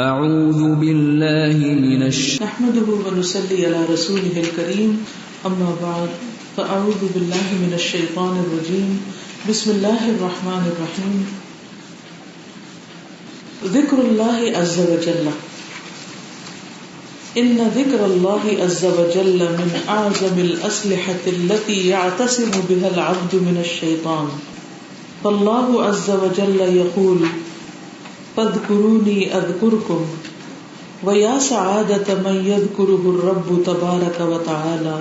اعوذ باللہ من نحمده ونصلي على رسوله الكريم اما بعد فاعوذ باللہ من الشیطان الرجیم بسم اللہ الرحمن الرحیم ذکر اللہ عز وجل ان ذکر اللہ عز وجل من اعظم الاسلحة التي يعتصم بها العبد من الشیطان فاللہ عز وجل يقول فاذکرونی اذکرکم ویا سعادت من یذکرہ الرب تبارک وتعالی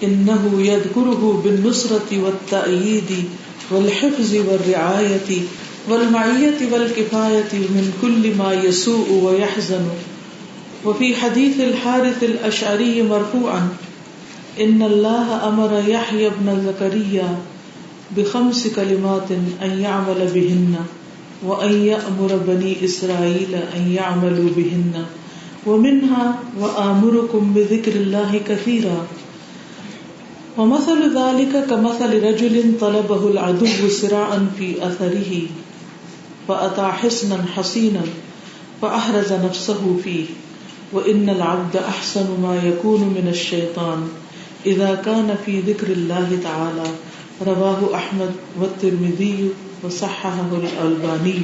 انہ یذکرہ بالنصرۃ والتأیید والحفظ والرعایۃ والمعیۃ والکفایۃ من کل ما یسوء ویحزن وفی حدیث الحارث الاشعری مرفوعا ان اللہ امر یحیی بن زکریا بخمس کلمات ان یعمل بہن وَأَن يَأْمُرَ بَنِي إِسْرَائِيلَ أَن يَعْمَلُوا بِهِنَّ وَمِنْهَا وَآمُرُكُمْ بِذِكْرِ اللَّهِ كَثِيرًا وَمَثَلُ ذَلِكَ كَمَثَلِ رَجُلٍ طَلَبَهُ الْعَدُوُّ سِرَاعًا فِي أَثَرِهِ فَأَتَى حِصْنًا حَصِينًا فَأَحْرَزَ نَفْسَهُ فِيهِ وَإِنَّ الْعَبْدَ أَحْسَنُ مَا يَكُونُ مِنَ الشَّيْطَانِ إِذَا كَانَ فِي ذِكْرِ اللَّهِ تَعَالَى رواه أحمد والترمذي وصححه الألباني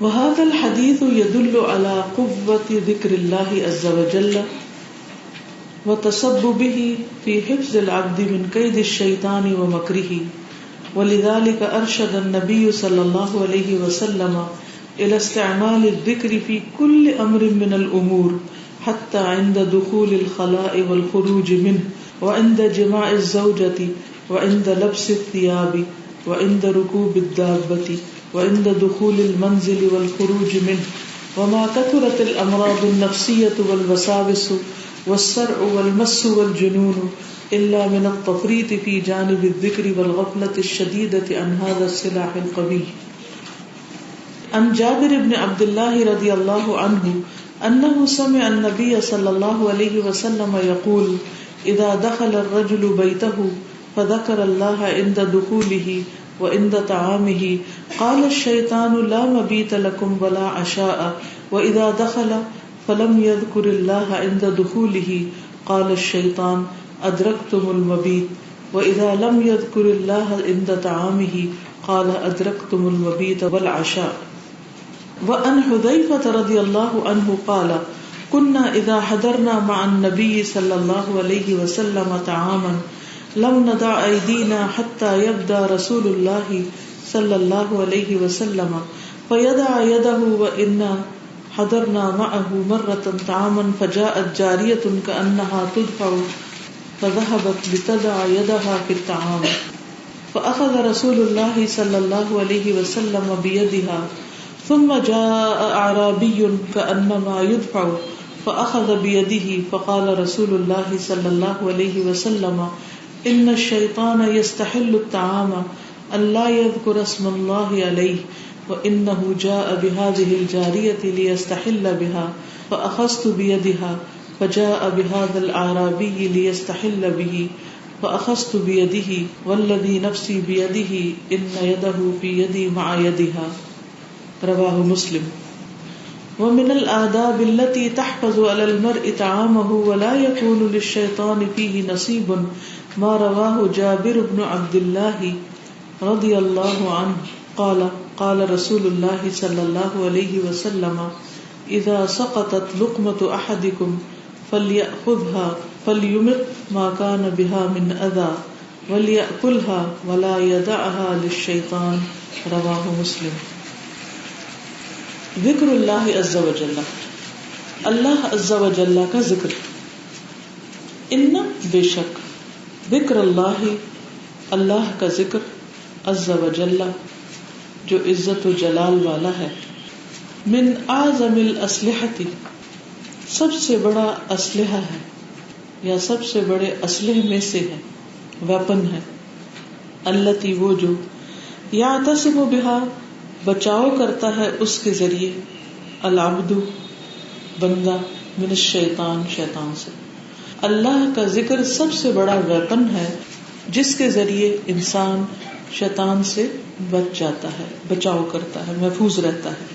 وهذا الحديث يدل على قوة ذكر الله عز وجل وتسببه في حفظ العبد من كيد الشيطان ومكره ولذلك أرشد النبي صلى الله عليه وسلم إلى استعمال الذكر في كل أمر من الأمور حتى عند دخول الخلاء والخروج منه وعند جماع الزوجة وعند لبس الثياب وعند ركوب الدابة وعند دخول المنزل والخروج منه وما كثرت الأمراض النفسية والوساوس والصرع والمس والجنون إلا من التفريط في جانب الذكر والغفلة الشديدة عن هذا السلاح القوي. عن جابر بن عبد الله رضي الله عنه أنه سمع النبي صلى الله عليه وسلم يقول إذا دخل الرجل بيته فذكر الله عند دخوله وعند طعامه قال الشيطان لا مبيت لكم ولا عشاء وإذا دخل فلم يذكر الله عند دخوله قال الشيطان أدركتم المبيت وإذا لم يذكر الله عند طعامه قال أدركتم المبيت والعشاء. وعن حذيفة رضي الله عنه قال كنا إذا حضرنا مع النبي صلى الله عليه وسلم طعاما لم ندع أيدينا حتى يبدأ رسول الله صلى الله عليه وسلم فيدع يده وإنا حضرنا معه مرة طعاما فجاءت جارية كأنها تدفع فذهبت لتدع يدها في الطعام فأخذ رسول الله صلى الله عليه وسلم بيدها ثم جاء أعرابي كأنما يدفع فأخذ بيده فقال رسول الله صلى الله عليه وسلم ان الشیطان یستحل الطعام الا یذکر اسم اللہ علیہ وانه جاء بهذه الجاریة لیستحل بها فاخذت بيدها فجاء بهذا الاعرابی لیستحل به فاخذت بيده والذی نفسی بيده ان يده في يدی مع يدها رواہ مسلم. ومن الآداب التي تحفظ على المرء طعامه ولا يكون للشيطان فيه نصيب ما رواه جابر بن عبد الله رضي الله عنه قال قال رسول الله صلى الله عليه وسلم إذا سقطت لقمة أحدكم فليأخذها فليمت ما كان بها من أذى وليأكلها ولا يدعها للشيطان رواه مسلم. ذکر اللہ عز و جل اللہ عز و جل کا ذکر. ان بے شک ذکر اللہ اللہ کا ذکر عز و جل جو عزت و جلال والا ہے من اعظم الاسلحۃ سب سے بڑا اسلحہ ہے یا سب سے بڑے اسلحے میں سے ہے ویپن ہے التی وہ جو یعتصم بها بچاؤ کرتا ہے اس کے ذریعے العبد بندہ من الشیطان شیطان سے. اللہ کا ذکر سب سے بڑا ویپن ہے جس کے ذریعے انسان شیطان سے بچ جاتا ہے، بچاؤ کرتا ہے، محفوظ رہتا ہے.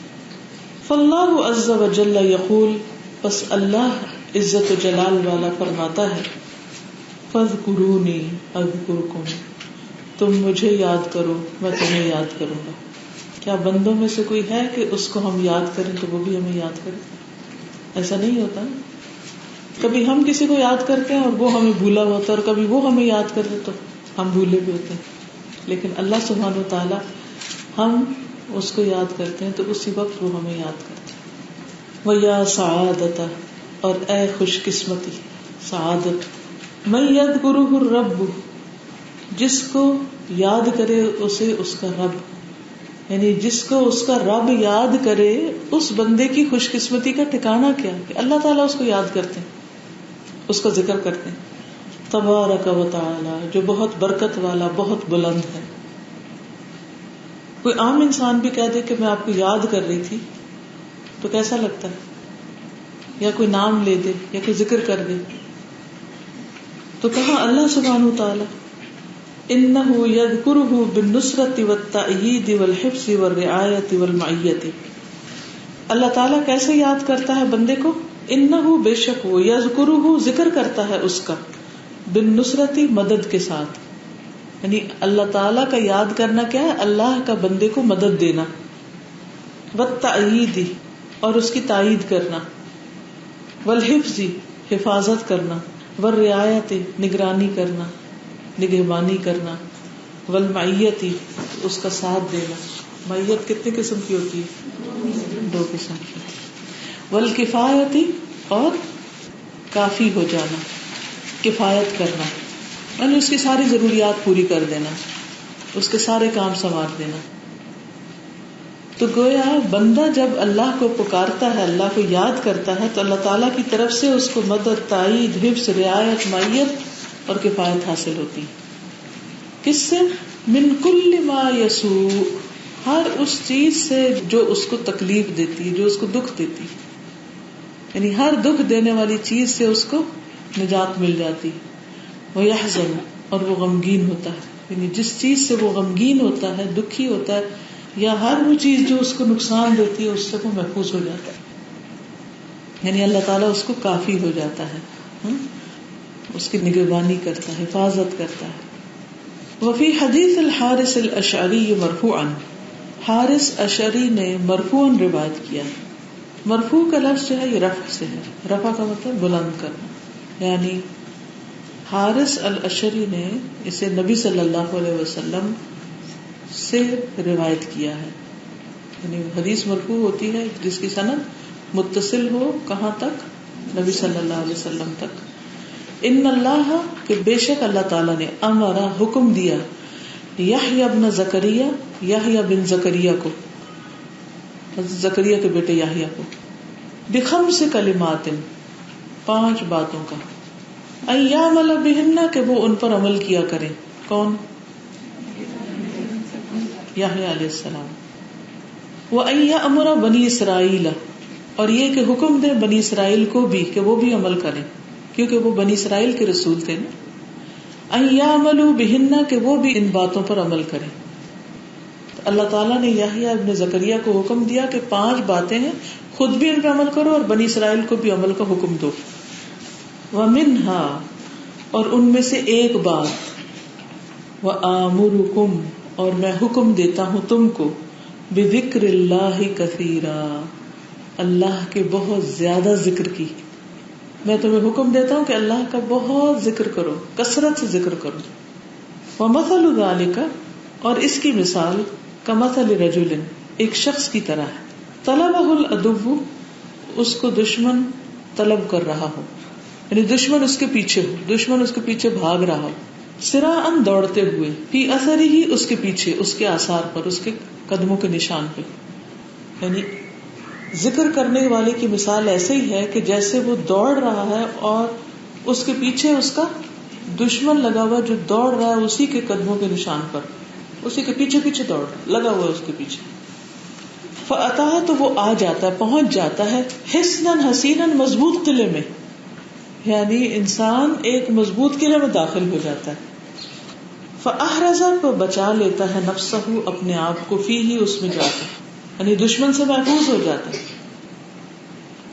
فاللہ عز وجل یقول، بس اللہ عزت و جلال والا فرماتا ہے، فاذکرونی اذکرکم، تم مجھے یاد کرو میں تمہیں یاد کروں گا. کیا بندوں میں سے کوئی ہے کہ اس کو ہم یاد کریں تو وہ بھی ہمیں یاد کرے؟ ایسا نہیں ہوتا نا. کبھی ہم کسی کو یاد کرتے ہیں اور وہ ہمیں بھولا ہوتا ہے، اور کبھی وہ ہمیں یاد کرتے تو ہم بھولے بھی ہوتے ہیں. لیکن اللہ سبحانہ و تعالی ہم اس کو یاد کرتے ہیں تو اسی وقت وہ ہمیں یاد کرتے ہیں. وَيَا سَعَادَتَ، اور اے خوش قسمتی، سعادت، مَن يَذْكُرُهُ الرَّبُّ، جس کو یاد کرے اسے اس کا رب، یعنی جس کو اس کا رب یاد کرے اس بندے کی خوش قسمتی کا ٹھکانہ کیا کہ اللہ تعالیٰ اس کو یاد کرتے ہیں، اس کا ذکر کرتے ہیں. تبارک و تعالی، جو بہت برکت والا، بہت بلند ہے. کوئی عام انسان بھی کہہ دے کہ میں آپ کو یاد کر رہی تھی تو کیسا لگتا ہے؟ یا کوئی نام لے دے یا کوئی ذکر کر دے. تو کہا اللہ سبحانہ و تعالی، انہ یذکرہ بالنصرۃ والتأیید والحفظ والرعایۃ والمعیۃ. اللہ تعالیٰ کیسے یاد کرتا ہے بندے کو؟ انہ، بے شک وہ، یذکرہ، ذکر کرتا ہے اس کا، بالنصرۃ، مدد کے ساتھ. یعنی اللہ تعالیٰ کا یاد کرنا کیا ہے؟ اللہ کا بندے کو مدد دینا، والتأیید، اور اس کی تائید کرنا، والحفظ، حفاظت کرنا، والرعایت، نگرانی کرنا، نگہبانی کرنا، والمعیت، اس کا ساتھ دینا. معیت کتنے قسم کی ہوتی ہے؟ 2 قسم کی ہوتی ہے. والکفایت، اور کافی ہو جانا، کفایت کرنا، یعنی اس کی ساری ضروریات پوری کر دینا، اس کے سارے کام سنوار دینا. تو گویا بندہ جب اللہ کو پکارتا ہے، اللہ کو یاد کرتا ہے، تو اللہ تعالیٰ کی طرف سے اس کو مدد، تائید، حفظ، رعایت، معیت اور کفایت حاصل ہوتی. کس سے؟ من کل ما یسوء، ہر اس چیز سے جو اس کو تکلیف دیتی ہے، جو اس کو دکھ دیتی، یعنی ہر دکھ دینے والی چیز سے اس کو نجات مل جاتی. وَيَحْزَنُ، اور وہ غمگین ہوتا ہے، یعنی جس چیز سے وہ غمگین ہوتا ہے، دکھی ہوتا ہے، یا ہر وہ چیز جو اس کو نقصان دیتی ہے اس سے وہ محفوظ ہو جاتا ہے. یعنی اللہ تعالیٰ اس کو کافی ہو جاتا ہے، اس کی نگہبانی کرتا ہے، حفاظت کرتا ہے. وفی حدیث الحارث الاشعری مرفوعا، حارث اشعری نے مرفوعا روایت کیا. مرفوع کا لفظ جو ہے یہ رفع سے ہے، رفع کا مطلب بلند کرنا. یعنی حارث الاشعری نے اسے نبی صلی اللہ علیہ وسلم سے روایت کیا ہے. یعنی حدیث مرفوع ہوتی ہے جس کی سند متصل ہو کہاں تک؟ نبی صلی اللہ علیہ وسلم تک. ان اللہ، کہ بے شک اللہ تعالیٰ نے، امرا، حکم دیا، یحییٰ ابن زکریا، یحییٰ بن زکریا کو، زکریا کے بیٹے یحییٰ کو، بخمس کلمات، 5 باتوں کا، ان یعمل بہن، کہ وہ ان پر عمل کیا کریں. کون؟ یحییٰ علیہ السلام. وان یأمر بنی اسرائیل، اور یہ کہ حکم دے بنی اسرائیل کو بھی کہ وہ بھی عمل کریں، کیونکہ وہ بنی اسرائیل کے رسول تھے نا. ان یعملوا بہن، کہ وہ بھی ان باتوں پر عمل کریں. تو اللہ تعالیٰ نے یحییٰ ابن زکریا کو حکم دیا کہ 5 باتیں ہیں، خود بھی ان پہ عمل کرو اور بنی اسرائیل کو بھی عمل کا حکم دو. ومنها، اور ان میں سے ایک بات، وآمرکم، اور میں حکم دیتا ہوں تم کو، بذکر اللہ کثیرا، اللہ کے بہت زیادہ ذکر کی. میں تمہیں حکم دیتا ہوں کہ اللہ کا بہت ذکر کرو، کثرت سے ذکر کرو. ومثل ذلک، اور اس کی مثال، کمثل رجل، ایک شخص کی طرح ہے، طلبہ العدو، اس کو دشمن طلب کر رہا ہو، یعنی دشمن اس کے پیچھے ہو، دشمن اس کے پیچھے بھاگ رہا ہو، سراعن، دوڑتے ہوئے، فی اثرہ، اس کے پیچھے، اس کے آثار پر، اس کے قدموں کے نشان پہ. یعنی ذکر کرنے والے کی مثال ایسے ہی ہے کہ جیسے وہ دوڑ رہا ہے اور اس کے پیچھے اس کا دشمن لگا ہوا جو دوڑ رہا ہے اسی کے قدموں کے نشان پر، اسی کے پیچھے پیچھے دوڑ لگا ہوا ہے اس کے پیچھے. فأتاہ، تو وہ آ جاتا ہے، پہنچ جاتا ہے، حصناً حصیناً، مضبوط قلعے میں، یعنی انسان ایک مضبوط قلعے میں داخل ہو جاتا ہے. فأحرز، کو بچا لیتا ہے، نفسہ، اپنے آپ کو، فیہ، اس میں جا کے، یعنی دشمن سے محفوظ ہو جاتا ہے.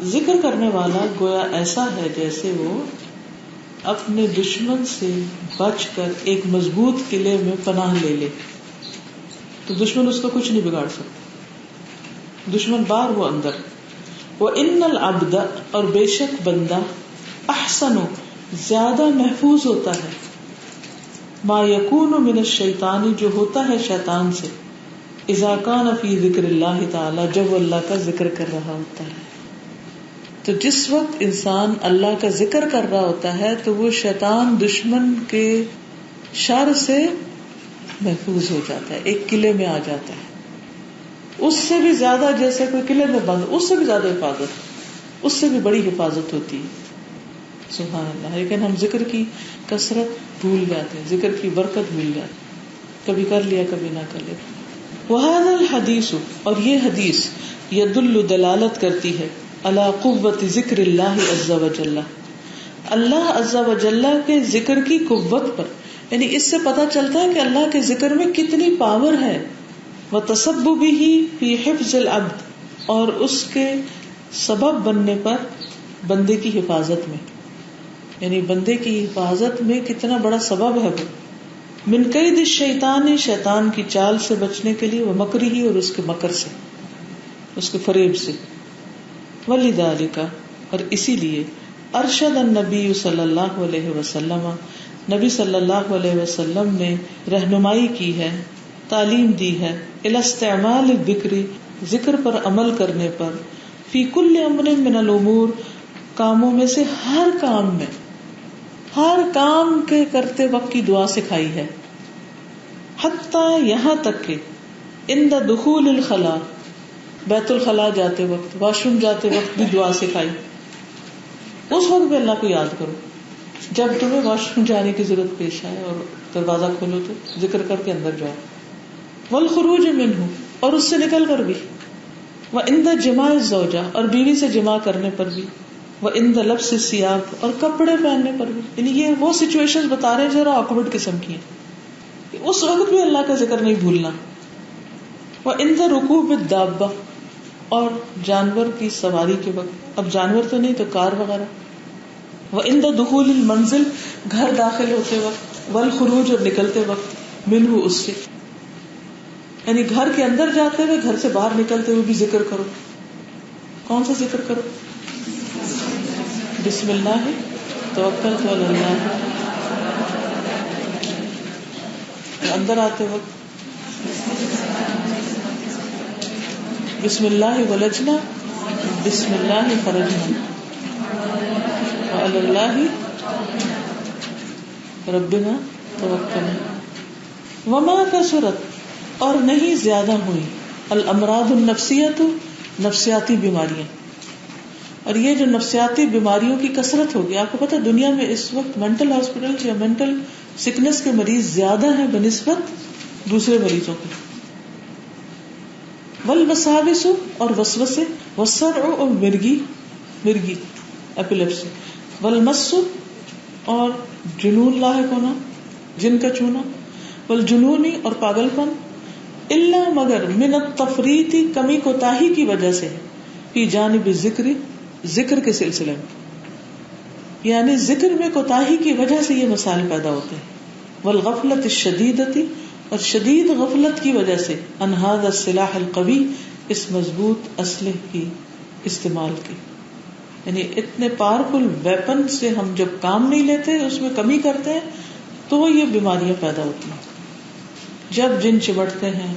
ذکر کرنے والا گویا ایسا ہے جیسے وہ اپنے دشمن سے بچ کر ایک مضبوط قلعے میں پناہ لے لے، تو دشمن اس کو کچھ نہیں بگاڑ سکتا، دشمن باہر وہ اندر۔ وَإِنَّ الْعَبْدَ، اور بے شک بندہ، احسن، زیادہ محفوظ ہوتا ہے، ما یکون من الشیطان، جو ہوتا ہے شیطان سے، اذا کان فی ذکر اللہ تعالی، جب وہ اللہ کا ذکر کر رہا ہوتا ہے۔ تو جس وقت انسان اللہ کا ذکر کر رہا ہوتا ہے تو وہ شیطان دشمن کے شر سے محفوظ ہو جاتا ہے، ایک قلعے میں آ جاتا ہے، اس سے بھی زیادہ، جیسے کوئی قلعے میں بند، اس سے بھی زیادہ حفاظت، اس سے بھی بڑی حفاظت ہوتی ہے۔ سبحان اللہ۔ لیکن ہم ذکر کی کثرت بھول جاتے ہیں، ذکر کی برکت بھول جاتے ہیں، کبھی کر لیا کبھی نہ کر لیا۔ وَهَذَا الْحَدِيثُ، اور یہ حدیث، يَدُلُّ دلالت کرتی ہے، علی قوت ذکر اللہ عز وجل، اللہ عز وجل کے ذکر کی قوت پر، یعنی اس سے پتہ چلتا ہے کہ اللہ کے ذکر میں کتنی پاور ہے، وتسببہ فی حفظ العبد، اور اس کے سبب بننے پر بندے کی حفاظت میں، یعنی بندے کی حفاظت میں کتنا بڑا سبب ہے وہ، من قید الشیطان، شیطان کی چال سے بچنے کے لیے، ومکرہ، اور اس کے مکر سے، اس کے فریب سے۔ وَلِذَلِكَ، اور اسی لیے، ارشد النبی صلی اللہ علیہ وسلم، نبی صلی اللہ علیہ وسلم نے رہنمائی کی ہے، تعلیم دی ہے، الی استعمال الذکر، ذکر پر عمل کرنے پر، فی کل امر من الامور، کاموں میں سے ہر کام میں، ہر کام کے کرتے وقت کی دعا سکھائی ہے، حتیٰ یہاں تک کہ عند دخول الخلاء، بیت الخلاء جاتے وقت، واش روم جاتے وقت بھی دعا سکھائی، اس وقت بھی اللہ کو یاد کرو، جب تمہیں واش روم جانے کی ضرورت پیش آئے اور دروازہ کھولو تو ذکر کر کے اندر جاؤ، والخروج منہ، اور اس سے نکل کر بھی، وعند جماع الزوجہ، اور بیوی سے جماع کرنے پر بھی، وعند لبس الثياب، اور کپڑے پہننے پر بھی، یعنی یہ وہ سچویشن بتا رہے ہیں ذرا آکورڈ قسم کی ہیں، اس وقت بھی اللہ کا ذکر نہیں بھولنا، وعند رکوب الدابہ، اور جانور کی سواری کے وقت، اب جانور تو نہیں تو کار وغیرہ، وعند دخول المنزل، گھر داخل ہوتے وقت، والخروج، اور نکلتے وقت، منہ، اس سے، یعنی گھر کے اندر جاتے ہوئے، گھر سے باہر نکلتے ہوئے بھی ذکر کرو۔ کون سا ذکر کرو؟ بسم اللہ توکلت علی اللہ، اندر آتے وقت بسم اللہ ولجنا، بسم اللہ خرجنا، وعلی اللہ ربنا توکلنا۔ وما کثرت، اور نہیں زیادہ ہوئی، الامراض النفسیۃ، نفسیاتی بیماریاں، اور یہ جو نفسیاتی بیماریوں کی کثرت ہوگی، آپ کو پتا دنیا میں اس وقت مینٹل ہاسپٹل یا مینٹل سکنس کے مریض زیادہ ہیں بنسبت دوسرے مریضوں کے، والوساوس، اور وسوسے، والصرع، اور مرگی ایپیلیپسی، والمس، اور جنون لاحق ہونا، جن کا چھونا، والجنون، اور پاگل پن، الا، مگر، من التفریط، کمی کوتاہی کی وجہ سے، فی جانب ذکر، ذکر کے سلسلے میں، یعنی ذکر میں کوتاہی کی وجہ سے یہ مسائل پیدا ہوتے ہیں، والغفلۃ الشدیدۃ، اور شدید غفلت کی وجہ سے، عن ھذا السلاح القوی، اس مضبوط اسلحے کی استعمال کی، یعنی اتنے پاورفل ویپن سے ہم جب کام نہیں لیتے، اس میں کمی کرتے ہیں تو یہ بیماریاں پیدا ہوتی ہیں، جب جن چمٹتے ہیں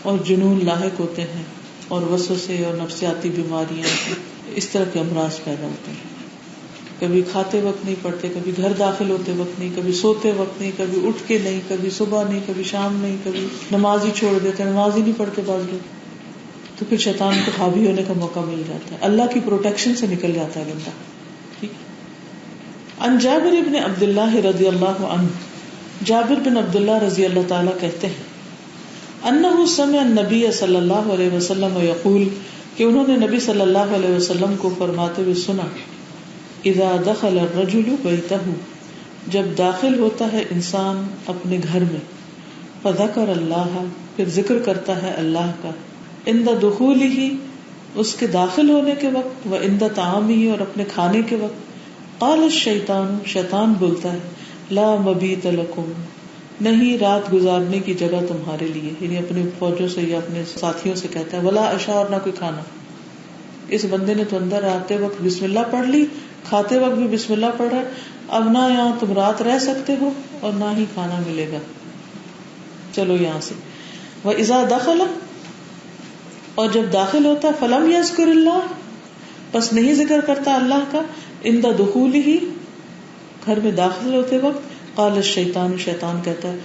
اور جنون لاحق ہوتے ہیں اور وسوسے اور نفسیاتی بیماریاں، اس طرح کے امراض پیدا ہوتے ہیں، کبھی کھاتے وقت نہیں پڑھتے، کبھی گھر داخل ہوتے وقت نہیں، کبھی سوتے وقت نہیں، کبھی اٹھ کے نہیں، کبھی صبح نہیں، کبھی شام نہیں، کبھی نماز ہی چھوڑ دیتے، نماز ہی نہیں پڑھتے بعض لوگ، تو پھر شیطان کو حاوی ہونے کا موقع مل جاتا ہے، اللہ کی پروٹیکشن سے نکل جاتا ہے بندہ۔ ٹھیک۔ عن جابر بن عبداللہ رضی اللہ عنہ، جابر بن عبداللہ رضی اللہ تعالیٰ کہتے ہیں، انہ سمع النبی صلی اللہ علیہ وسلم یقول، کہ انہوں نے نبی صلی اللہ علیہ وسلم کو فرماتے ہوئے سنا، اذا دخل الرجل بیتہ، جب داخل ہوتا ہے انسان اپنے گھر میں، فذکر اللہ، پھر ذکر کرتا ہے اللہ کا، عند دخولہ، اس کے داخل ہونے کے وقت، وعند طعامہ اور اپنے کھانے کے وقت، قال الشیطان شیطان بولتا ہے لا مبیت لکم نہیں رات گزارنے کی جگہ تمہارے لیے، یعنی اپنے فوجوں سے یا اپنے ساتھیوں سے کہتا ہے، ولا عشاء اور نہ کوئی کھانا. اس بندے نے تو اندر آتے وقت بسم اللہ پڑھ لی، کھاتے وقت بھی بسم اللہ پڑھ رہا ہے. اب نہ یہاں تم رات رہ سکتے ہو اور نہ ہی کھانا ملے گا، چلو یہاں سے. وَإِذَا دَخَلَ اور جب داخل ہوتا فَلَمْ يَذْكُرِ اللَّهَ پس نہیں ذکر کرتا اللہ کا، عند دخولہ گھر میں داخل ہوتے وقت، قال الشیطان شیطان کہتا ہے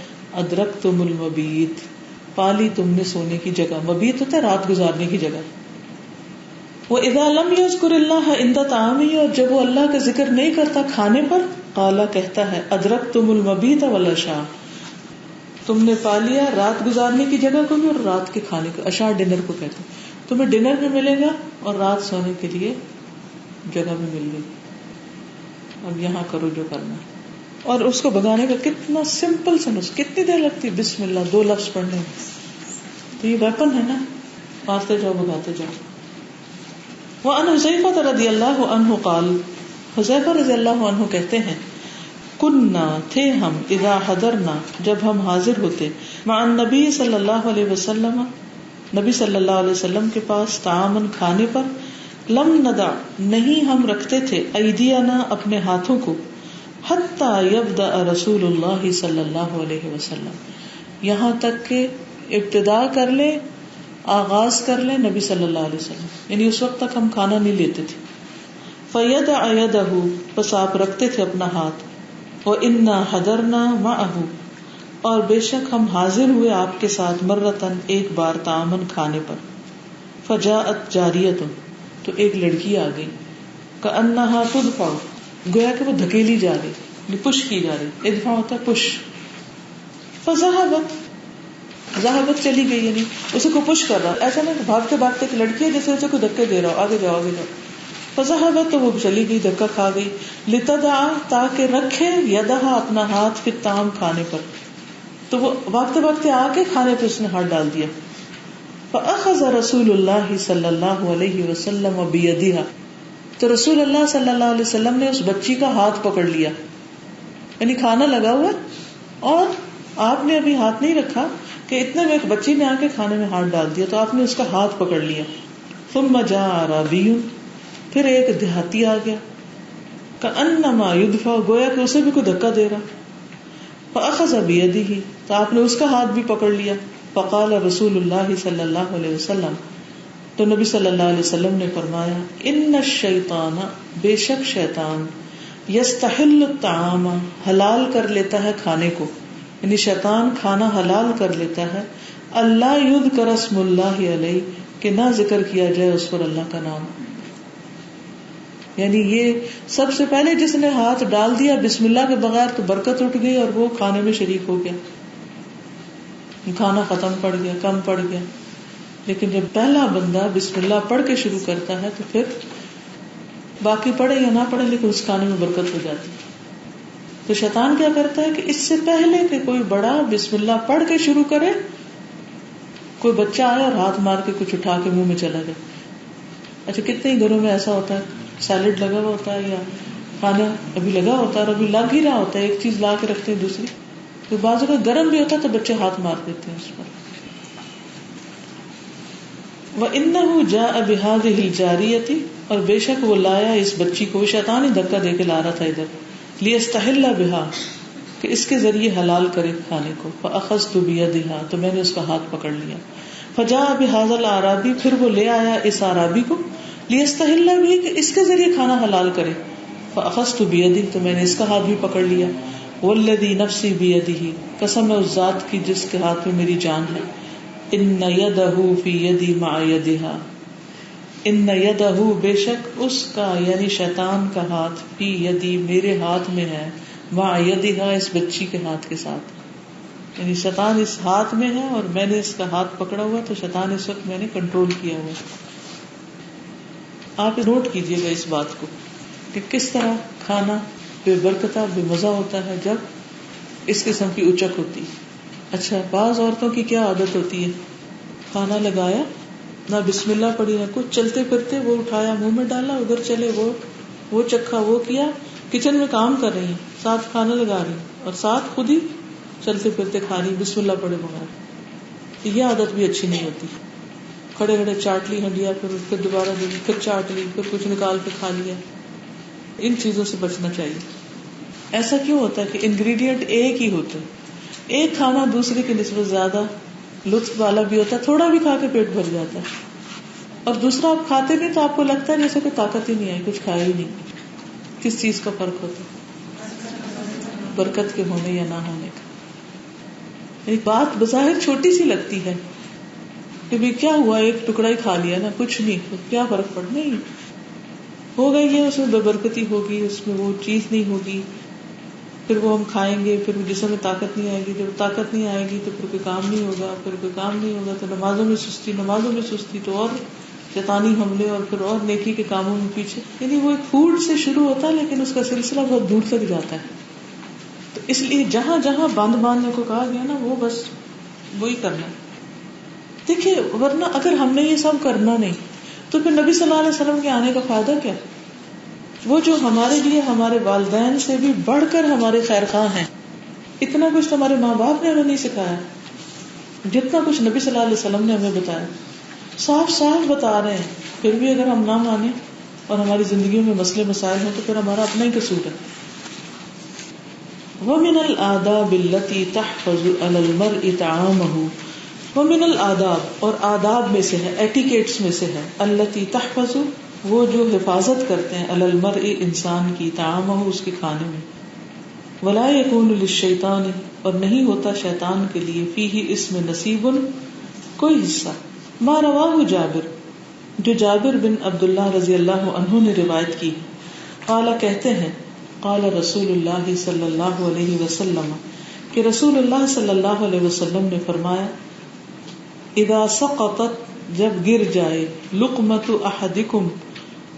ادرکتم المبیت پالی تم نے سونے کی جگہ، مبیت ہوتا ہے رات گزارنے کی جگہ. وَإِذَا لَمْ يَذْكُرِ اللَّهَ عِنْدَ طَعَامِهِ اور جب وہ اللہ کا ذکر نہیں کرتا کھانے پر، قال کہتا ہے ادرکتم المبیت والعشاء تم نے پا لیا رات گزارنے کی جگہ کو بھی اور رات کے کھانے کو. عشاء ڈنر کو کہتے ہیں، تمہیں ڈنر بھی ملے گا اور رات سونے کے لیے جگہ بھی مل گئی. اب یہاں کرو جو کرنا. اور اس کو بگانے کا کتنا سمپل سا نسخہ، کتنی دیر لگتی ہے بسم اللہ 2 لفظ پڑھنے میں. تو یہ ویپن ہے نا، مارتے جاؤ بگاتے جاؤ. وعن حذیفہ رضی اللہ عنہ قال حذیفہ رضی اللہ عنہ کہتے ہیں کننا تھے ہم اذا حضرنا جب ہم حاضر ہوتے مع النبی صلی اللہ علیہ وسلم نبی صلی اللہ علیہ وسلم کے پاس طعامن کھانے پر، لم ندع نہیں ہم رکھتے تھے ایدینا اپنے ہاتھوں کو، حتی یبدأ رسول اللہ صلی اللہ علیہ وسلم یہاں تک کہ ابتدا کر لے آغاز کر لیں نبی صلی اللہ علیہ وسلم، یعنی اس وقت تک ہم کھانا نہیں لیتے تھے. فَيَدْعَ يَدَهُ بس آپ رکھتے تھے اپنا ہاتھ، وَإِنَّا حَضَرْنَا مَعَهُ اور بے شک ہم حاضر ہوئے آپ کے ساتھ مرتن ایک بار طعامن کھانے پر. فَجَاءَتْ جَارِيَةٌ تو ایک لڑکی آ گئی، كَأَنَّهَا تُدْفَعُ گویا کہ وہ دھکیلی جا رہی، پش کی جا رہی، ادفع ہوتا ہے پش. فَذَهَبَتْ ذہبت چلی گئی، یعنی اسے کو پش کر رہا، ایسا نہیں بھاگتے بھاگتے ایک لڑکی ہے جیسے اسے کو دھکے دے رہا ہو، آگے جاؤ آگے جاؤ. فذہبت تو وہ چلی گئی، دھکا کھا گئی. لتدع تاکہ رکھے یدہا اپنا ہاتھ پھر طعام کھانے پر، تو وہ بھاگتے بھاگتے آ کے کھانے پہ اس نے ہاتھ ڈال دیا. فاخذ رسول اللہ صلی اللہ علیہ وسلم بیدہا تو رسول اللہ صلی اللہ علیہ وسلم نے اس بچی کا ہاتھ پکڑ لیا، یعنی کھانا لگا ہوا اور آپ نے ابھی ہاتھ نہیں رکھا کہ اتنے میں ایک بچی نے آ کے کھانے میں ہاتھ ڈال دیا، تو آپ نے اس کا ہاتھ پکڑ لیا. ثم جاء اعرابی پھر ایک دیہاتی آ گیا، کأنما یدفع گویا کہ اسے بھی کوئی دھکا دے رہا. فاخذ بیدہ تو آپ نے اس کا ہاتھ بھی پکڑ لیا. فقال رسول اللہ صلی اللہ علیہ وسلم تو نبی صلی اللہ علیہ وسلم نے فرمایا ان الشیطان بے شک شیطان یستحل الطعام حلال کر لیتا ہے کھانے کو، یعنی شیطان کھانا حلال کر لیتا ہے، اللہ یذکر اسم اللہ علیہ کہ نہ ذکر کیا جائے اس پر اللہ کا نام. یعنی یہ سب سے پہلے جس نے ہاتھ ڈال دیا بسم اللہ کے بغیر تو برکت اٹھ گئی اور وہ کھانے میں شریک ہو گیا، کھانا ختم پڑ گیا، کم پڑ گیا. لیکن جب پہلا بندہ بسم اللہ پڑھ کے شروع کرتا ہے تو پھر باقی پڑھے یا نہ پڑھے لیکن اس کھانے میں برکت ہو جاتی. تو شیطان کیا کرتا ہے کہ اس سے پہلے کہ کوئی بڑا بسم اللہ پڑھ کے شروع کرے، کوئی بچہ آئے اور ہاتھ مار کے کچھ اٹھا کے منہ میں چلا جائے. اچھا کتنے ہی گھروں میں ایسا ہوتا ہے، سیلڈ لگا ہوا ہوتا ہے یا کھانا ابھی لگا ہوتا ہے اور ابھی لگ ہی رہا ہوتا ہے، ایک چیز لا کے رکھتے ہیں دوسری، تو بعض اوقات گرم بھی ہوتا ہے تو بچے ہاتھ مار دیتے ہیں اس پر. وَإِنَّهُ جَاءَ بِهَذِهِ الْجَارِيَةِ اور بے شک وہ لایا اس بچی کو، شیطان ہی دھکا دے کے لا رہا تھا ادھر، لِيَسْتَحِلَّ بِهَا کہ اس کے ذریعے حلال کرے کھانے کو. فَأَخَذْتُ بِيَدِهَا تو میں نے اس کا ہاتھ پکڑ لیا. فَجَاءَ بِهَذَا الْأَعْرَابِي پھر وہ لے آیا اس اعرابی کو، لِيَسْتَحِلَّ بِهِ کہ اس کے ذریعے کھانا حلال کرے. فَأَخَذْتُ بِيَدِهِ تو میں نے اس کا ہاتھ بھی پکڑ لیا. وَالَّذِي نَفْسِي بِيَدِهِ قسم ہے اس ذات کی جس کے ہاتھ میں میری جان ہے. ان یدہ فی یدی مع یدہا ان یدہ بے شک اس کا یعنی شیطان کا ہاتھ فی یدی میرے ہاتھ میں ہے، مع یدہا اس بچی کے ہاتھ کے ساتھ، یعنی شیطان اس ہاتھ میں ہے اور میں نے اس کا ہاتھ پکڑا ہوا تو شیطان اس وقت میں نے کنٹرول کیا ہوا. آپ نوٹ کیجئے گا اس بات کو کہ کس طرح کھانا بے برکتہ بے مزہ ہوتا ہے جب اس قسم کی اچک ہوتی. اچھا بعض عورتوں کی کیا عادت ہوتی ہے، کھانا لگایا نہ بسم اللہ پڑھی نہ کچھ. چلتے پھرتے وہ اٹھایا منہ میں ڈالا, ادھر چلے وہ چکھا وہ کیا, کچن میں کام کر رہی ہیں, ساتھ کھانا لگا رہی ہیں اور ساتھ خود ہی چلتے پھرتے کھا رہی, بسم اللہ پڑھے بغیر. یہ عادت بھی اچھی نہیں ہوتی. کھڑے کھڑے چاٹ لی ہنڈیا, پھر دوبارہ دی, پھر چاٹ لی, پھر کچھ نکال کے کھا لیا. ان چیزوں سے بچنا چاہیے. ایسا کیوں ہوتا ہے کہ انگریڈینٹ ایک ہی ہوتے ہیں, ایک کھانا دوسرے کی نسبت زیادہ لطف والا بھی ہوتا ہے, تھوڑا بھی کھا کے پیٹ بھر جاتا ہے, اور دوسرا آپ کھاتے نہیں تو آپ کو لگتا ہے جیسے کہ طاقت ہی نہیں آئی, کچھ کھایا ہی نہیں. کس چیز کا فرق ہوتا ہے؟ برکت کے ہونے یا نہ ہونے کا. ایک بات بظاہر چھوٹی سی لگتی ہے کہ بھی کیا ہوا, ایک ٹکڑا ہی کھا لیا نا, کچھ نہیں, کیا فرق پڑ, نہیں ہوگا یہ, اس میں بے برکتی ہوگی, اس میں وہ چیز نہیں ہوگی, پھر وہ ہم کھائیں گے, پھر جسم میں طاقت نہیں آئے گی, جب طاقت نہیں آئے گی تو پھر کوئی کام نہیں ہوگا, پھر کوئی کام نہیں ہوگا تو نمازوں میں سستی تو اور شیطانی حملے, اور پھر اور نیکی کے کاموں میں پیچھے. یعنی وہ ایک فوڈ سے شروع ہوتا ہے لیکن اس کا سلسلہ بہت دور تک جاتا ہے. تو اس لیے جہاں جہاں باندھ باندھنے کو کہا گیا نا, وہ بس وہی کرنا ہے. دیکھیے ورنہ اگر ہم نے یہ سب کرنا نہیں تو پھر نبی صلی اللہ علیہ وسلم کے آنے کا فائدہ کیا؟ وہ جو ہمارے لیے ہمارے والدین سے بھی بڑھ کر ہمارے خیر خواہ ہیں, اتنا کچھ تو ہمارے ماں باپ نے ہمیں نہیں سکھایا جتنا کچھ نبی صلی اللہ علیہ وسلم نے ہمیں بتایا. صاف صاف بتا رہے ہیں, پھر بھی اگر ہم نہ مانیں اور ہماری زندگیوں میں مسئلے مسائل ہوں تو پھر ہمارا اپنا ہی قصور ہے. وَمِنَ الْآدَابِ الَّتِي تَحْفَظُ عَلَى الْمَرْءِ طَعَامَهُ, وَمِنَ الْآدَابِ, اور آداب میں سے ہے, ایٹیکیٹس میں سے ہے, الَّتِي تَحْفَظُ, وہ جو حفاظت کرتے ہیں, عَلَى الْمَرْءِ, انسان کی, طَعَامَهُ, اس کے کھانے میں, وَلَا يَكُونُ لِلشَّيْطَانِ, اور نہیں ہوتا شیطان کے لیے, فِيهِ, اس میں, نصیبٌ, کوئی حصہ. ما رواہ جابر, جو جابر بن عبداللہ رضی اللہ عنہ نے روایت کی. قال, کہتے ہیں, قال رسول اللہ صلی اللہ علیہ وسلم, کہ رسول اللہ صلی اللہ علیہ وسلم نے فرمایا, اذا سقطت, جب گر جائے, لقمۃ احدکم,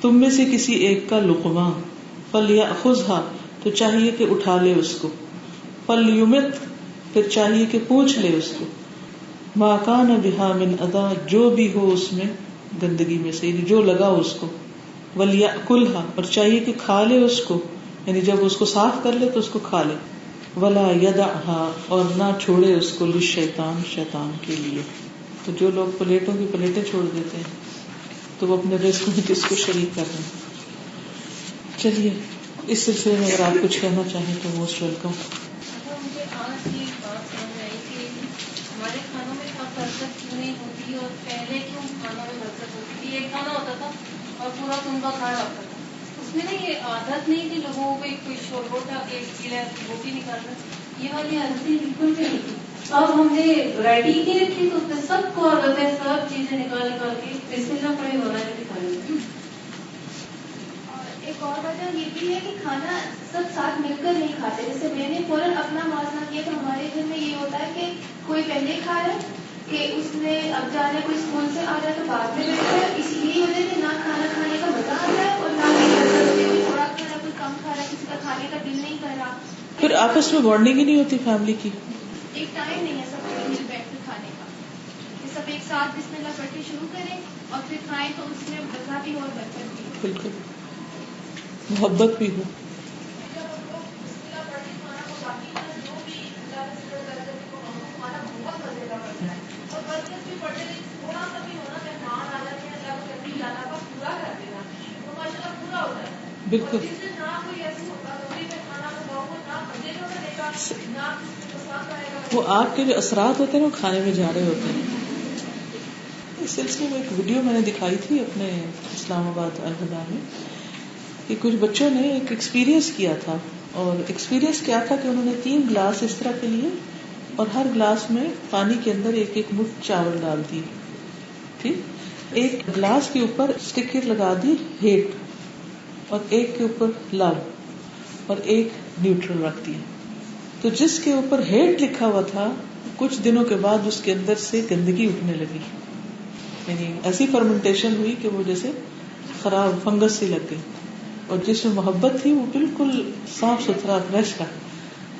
تم میں سے کسی ایک کا لقمہ, فلیأخذها, تو چاہیے کہ اٹھا لے اس کو, فلیمت, پھر چاہیے کہ پوچھ لے اس کو, ما کان بها من اذى, جو بھی ہو اس میں گندگی میں سے, جو لگا اس کو, ولیأکلها, اور چاہیے کہ کھا لے اس کو, یعنی جب اس کو صاف کر لے تو اس کو کھا لے, ولا یدعها, اور نہ چھوڑے اس کو, للشیطان, شیطان کے لیے. تو جو لوگ پلیٹوں کی پلیٹیں چھوڑ دیتے ہیں تو وہ اپنے رزق میں کس کو شریک کر رہے ہیں. چلیے اس سلسلے میں اگر آپ کچھ کہنا چاہیں تو موسٹ ویلکم. مجھے آج یہ بات سمجھ آئی کہ ہمارے کھانوں میں برکت کیوں نہیں ہوتی, اور پہلے کیوں کھانوں میں برکت ہوتی تھی. ایک کھانا ہوتا تھا اور پورا کنبا کھا رہتا تھا, اس میں نا یہ عادت نہیں تھی لوگوں کو, کوئی شوربوٹا ایک گلاس روٹی نکالنا, یہ والی عادتیں بالکل بھی نہیں تھی. اب ہم نے ورائٹی کی رکھی تو اس میں سب کو عادت ہے, سب چیزیں نکال کے بسم اللہ پڑے ہونا ہے دکھائی. ایک اور وجہ یہ بھی ہے کہ کھانا سب ساتھ مل کر نہیں کھاتے. جیسے میں نے فوراً اپنا موازنہ کیا تو ہمارے گھر میں یہ ہوتا ہے کہ کوئی پہلے کھا رہا ہے, کہ اس نے اب جانے کوئی اسکول سے آ رہا ہے تو بعد میں بیٹھا ہے. اسی لیے وجہ سے نہ کھانا کھانے کا مزہ آتا ہے اور نہ کوئی تھوڑا کھا رہا, کوئی کم کھا رہا ہے, کسی کا کھانے کا دل نہیں کر رہا. پھر آپس میں بانڈنگ ہی نہیں ہوتی فیملی کی. ایک ٹائم نہیں ہے سب کو مل بیٹھ کر کھانے کا, کہ سب ایک ساتھ بسم اللہ پڑھ کے شروع کریں اور پھر کھائیں, تو اس میں مزہ بھی اور برکت بھی. بالکل, محبت بھی ہو. بالکل وہ آپ کے جو اثرات ہوتے ہیں وہ کھانے میں جا رہے ہوتے ہیں. اس سلسلے میں ایک ویڈیو میں نے دکھائی تھی اپنے اسلام آباد الہدا میں, کہ کچھ بچوں نے ایک ایکسپیرئنس کیا تھا, اور ایکسپیرئنس کیا تھا کہ انہوں نے 3 گلاس اس طرح کے لیے, اور ہر گلاس میں پانی کے اندر ایک ایک مٹھ چاول ڈال دی. ٹھیک, ایک گلاس کے اوپر اسٹکر لگا دی ہیٹ, اور ایک کے اوپر لو, اور ایک نیوٹرل رکھ دیا. تو جس کے اوپر ہیٹ لکھا ہوا تھا, کچھ دنوں کے بعد اس کے اندر سے گندگی اٹھنے لگی, یعنی ایسی فرمنٹیشن ہوئی کہ وہ جیسے خراب فنگس سی لگ گئی. اور جس میں محبت تھی وہ بالکل صاف ستھرا فریش تھا,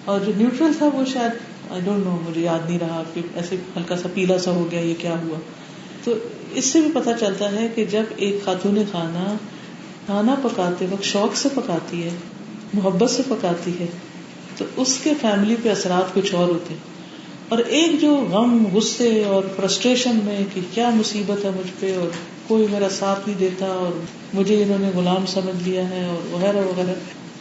اور جو نیوٹرل تھا وہ شاید آئی ڈونٹ نو, مجھے یاد نہیں رہا, کہ ایسے ہلکا سا پیلا سا ہو گیا, یہ کیا ہوا. تو اس سے بھی پتہ چلتا ہے کہ جب ایک خاتون کھانا پکاتے وقت شوق سے پکاتی ہے، محبت سے پکاتی ہے، تو اس کے فیملی پہ اثرات کچھ اور ہوتے ہیں. اور ایک جو غم، غصے اور فرسٹریشن میں کہ کیا مصیبت ہے مجھ پہ اور کوئی میرا ساتھ نہیں دیتا اور مجھے انہوں نے غلام سمجھ لیا ہے اور وغیرہ وغیرہ،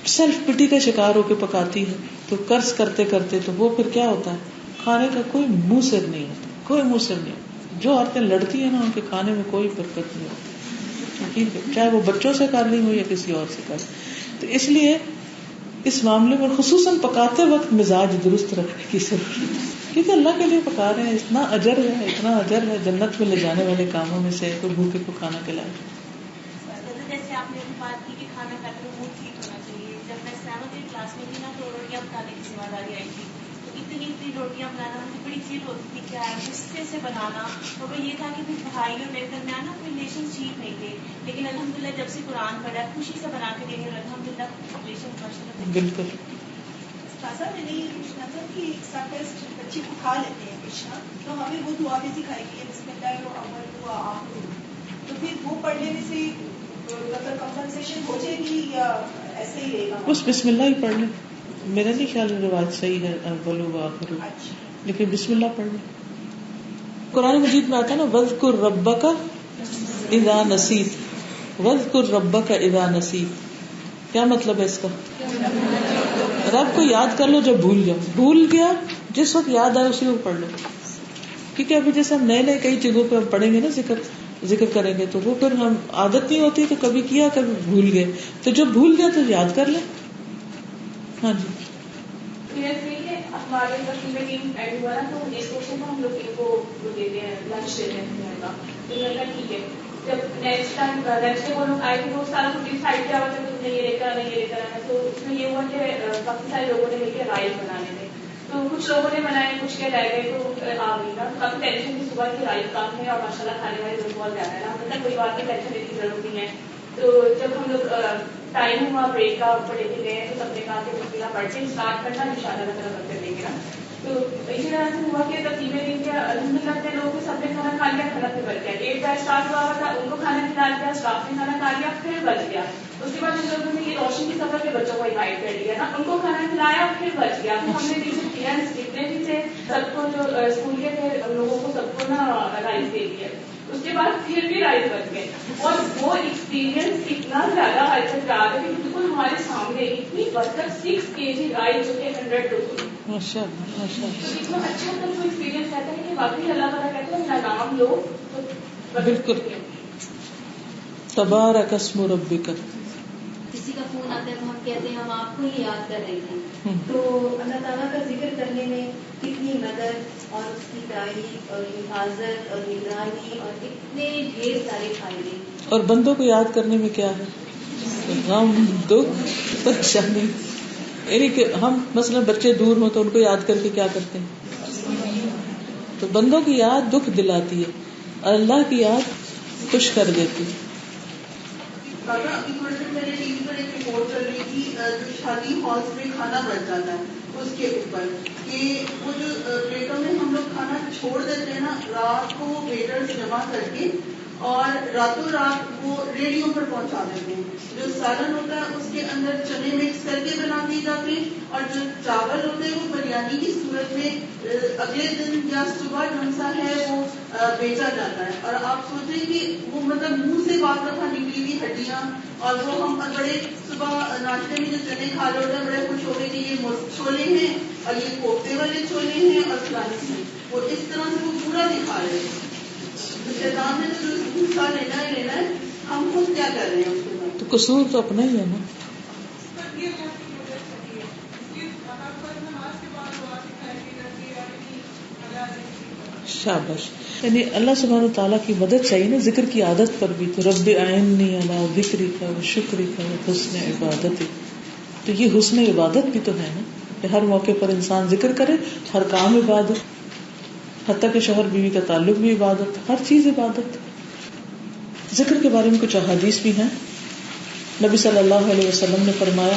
سیلف پٹی کا شکار ہو کے پکاتی ہے. تو قرض کرتے کرتے تو وہ پھر کیا ہوتا ہے، کھانے کا کوئی منہ سر نہیں ہوتا، کوئی منہ سر نہیں ہوتا. جو عورتیں لڑتی ہیں نا ان کے کھانے میں کوئی برکت نہیں ہوتی، چاہے وہ بچوں سے کر لی ہو یا کسی اور سے کر. تو اس لیے اس معاملے میں خصوصاً پکاتے وقت مزاج درست رکھنے کی ضرورت ہے، کیونکہ اللہ کے لیے پکا رہے ہیں. اتنا اجر ہے جنت میں لے جانے والے کاموں میں سے کوئی بھوکے کو کھانا کھلائے. جیسے آپ نے بات کی کہ کھانا کھاتے ہوئے موڈ ٹھیک ہونا چاہیے. جب میں اسلام کی کلاس میں تھی نا تو روٹیاں پکانے کی ذمہ داری آئی تھی. تو اتنی روٹیاں بنانا مجھے بڑی چیز ہوتی تھی، کیا ہے غصے سے بنانا. تو وہ یہ تھا کہ پھر بھائی اور میرے درمیان نا ریلیشن ٹھیک نہیں تھے. لیکن الحمدللہ جب سے قرآن پڑھا خوشی سے بنا کے دینے الحمدللہ ریلیشن ماشاءاللہ. بالکل. سازا میں نے یہ پوچھنا تھا کہ ساتھ بچے کو کھا لیتے ہیں کچھ، تو ہمیں وہ دعا بھی سکھائی گئی ہے بسم اللہ الرحمن الرحیم، تو پھر وہ پڑھ لینے سے مطلب کمپنسیشن ہو جائے گی یا ایسے ہی رہے گا؟ بس بسم اللہ ہی پڑھ لیں. میرا نہیں خیال روایت صحیح ہے اولو وآخرو، لیکن بسم اللہ پڑھ لیں. قرآن مجید میں آتا ہے نا وَاذْكُرْ رَبَّكَ اِذَا نَسِيتَ، وَاذْكُرْ رَبَّكَ اِذَا نَسِيتَ. کیا مطلب ہے اس کا؟ رب کو یاد کر لو جب بھول جاؤ. بھول گیا جس وقت یاد آئے اسی وقت پڑھ لو. کیونکہ ابھی جیسے ہم نئے کئی چیزوں پہ پڑھیں گے نا ذکر کریں گے تو وہ پھر ہم عادت نہیں ہوتی تو کبھی کیا کبھی بھول گئے، تو جب بھول گئے تو یاد کر لیں. ہاں جی. ہمارے میں ٹیم ایڈ ہوا نا تو اس کوشچن میں ہم لوگ ان کو دیتے ہیں لنچ دیتے ہیں کا، تو میں کہا ٹھیک ہے. جب نیکسٹ ٹائم لنچ میں وہ لوگ آئے تھے وہ سارا کچھ ڈسائڈ کیا ہوا تھا کہ یہ لے کر آنا یہ لے کر آنا. تو اس میں یہ ہوا کہ کافی سارے لوگوں نے مل کے رائس بنانے تھے، تو کچھ لوگوں نے بنائے کچھ کے رہ گئے تو آ گئی نا. کافی ٹینشن کی صبح کی رائس کام ہے اور ماشاء اللہ کھانے والے لوگ بہت زیادہ ہے نا، مطلب کوئی بات نہیں ٹینشن لینے کی ضرورت نہیں ہے. تو جب ہم لوگ ٹائم ہوا بریک کا پڑھے کے گئے تو سب نے کہا کہ بسم پڑھ کے اسٹارٹ کرنا ان شاء اللہ تعالیٰ کر دیں گے نا. تو اسی طرح سے ہوا کہ تقسیمیں دن کے الحمد للہ لوگ سب نے کھانا کھا لیا، کھانا پھر بچ گیا. 8 بجے اسٹارٹ ہوا تھا، ان کو کھانا کھلا دیا، اسٹاف نے کھانا کھا لیا پھر بچ گیا. اس کے بعد ان لوگوں نے یہ روشن کی سفر کے بچوں کو انوائٹ کر لیا نا، ان کو کھانا کھلایا پھر بچ گیا. تو ہم نے نیچے کیا جتنے بھی تھے سب کو جو اسکول کے تھے ان لوگوں کو سب کو نا رائس دے دیا. اس کے بعد پھر بھی رائس بچ گئے. اور وہ ایکسپیرینس اتنا زیادہ اچھا یاد ہے کہ بالکل ہمارے سامنے اتنی برکت 6 kg رائس جو کہ 100 روپیز. ماشاء اللہ ماشاء اللہ. اتنا اچھا وہ ایکسپیرینس رہتا ہے کہ واقعی اللہ تعالیٰ کہتے ہیں نام لو تو بالکل. تبارک اسم ربک. کسی کا فون آتا ہے تو ہم کہتے ہیں ہم آپ کو ہی یاد کر رہے تھے. تو اللہ تعالیٰ کا ذکر کرنے میں کتنی مدد اور اس کی تعریف اور حفاظت اور نگرانی اور اتنے ڈھیر سارے فائدے. اور بندوں کو یاد کرنے میں کیا ہے؟ غم، دکھ، پریشانی. یعنی کہ ہم مثلا بچے دور ہوں تو ان کو یاد کر کے کیا کرتے ہیں؟ تو بندوں کی یاد دکھ دلاتی ہے، اللہ کی یاد خوش کر دیتی ہے. ابھی تھوڑے دن پہلے ٹی وی پر ایک رپورٹ چل رہی تھی جو شادی ہالس میں کھانا بچ جاتا ہے اس کے اوپر کہ وہ جو پلیٹوں میں ہم لوگ کھانا چھوڑ دیتے ہیں نا، رات کو وہ ویٹرز جمع کر کے اور راتوں رات وہ ریڈیو پر پہنچا دیتے ہیں. جو سالن ہوتا ہے اس کے اندر چنے مکس کر کے بنا دیے جاتے ہیں اور جو چاول ہوتے ہیں وہ بریانی کی صورت میں اگلے دن یا صبح جنسا ہے وہ بیچا جاتا ہے. اور آپ سوچیں کہ وہ مطلب منہ سے بعض دفعہ نکلی ہوئی ہڈیاں، اور وہ ہم بڑے صبح ناشتے میں جو چنے کھا رہے ہوتے ہیں بڑے خوش ہو گئے کہ یہ چھولے ہیں اور یہ کوفتے والے چھولے ہیں اور فلانی ہیں. وہ اس طرح سے وہ پورا دکھا رہے ہیں. شیطان نے تو حصہ لینا ہی لینا ہے، ہم خود کیا کر رہے ہیں اس کے بعد؟ تو قصور تو اپنا ہی ہے نا. شاباش. یعنی اللہ سبحانہ تعالیٰ کی مدد چاہیے نا ذکر کی عادت پر بھی. تو رب اعنی علی ذکرک و شکرک و حسن عبادتک. تو یہ حسن عبادت بھی تو ہے نا کہ ہر موقع پر انسان ذکر کرے، ہر کام عبادت، حتیٰ کہ شوہر بیوی کا تعلق بھی عبادت، ہر چیز عبادت. ذکر کے بارے میں کچھ احادیث بھی ہیں. نبی صلی اللہ علیہ وسلم نے فرمایا،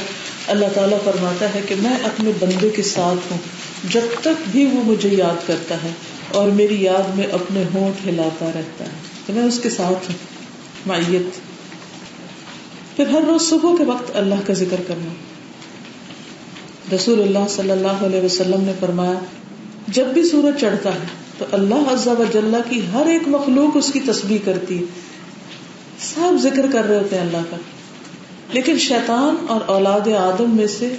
اللہ تعالیٰ فرماتا ہے کہ میں اپنے بندے کے ساتھ ہوں جب تک بھی وہ مجھے یاد کرتا ہے اور میری یاد میں اپنے ہونٹ ہلاتا رہتا ہے. تو میں اس کے ساتھ ہوں, معیت. پھر ہر روز صبح کے وقت اللہ کا ذکر کرنا. رسول اللہ صلی اللہ علیہ وسلم نے فرمایا جب بھی سورج چڑھتا ہے تو اللہ عز و جل کی ہر ایک مخلوق اس کی تسبیح کرتی ہے. سب ذکر کر رہے ہوتے ہیں اللہ کا, لیکن شیطان اور اولاد آدم میں سے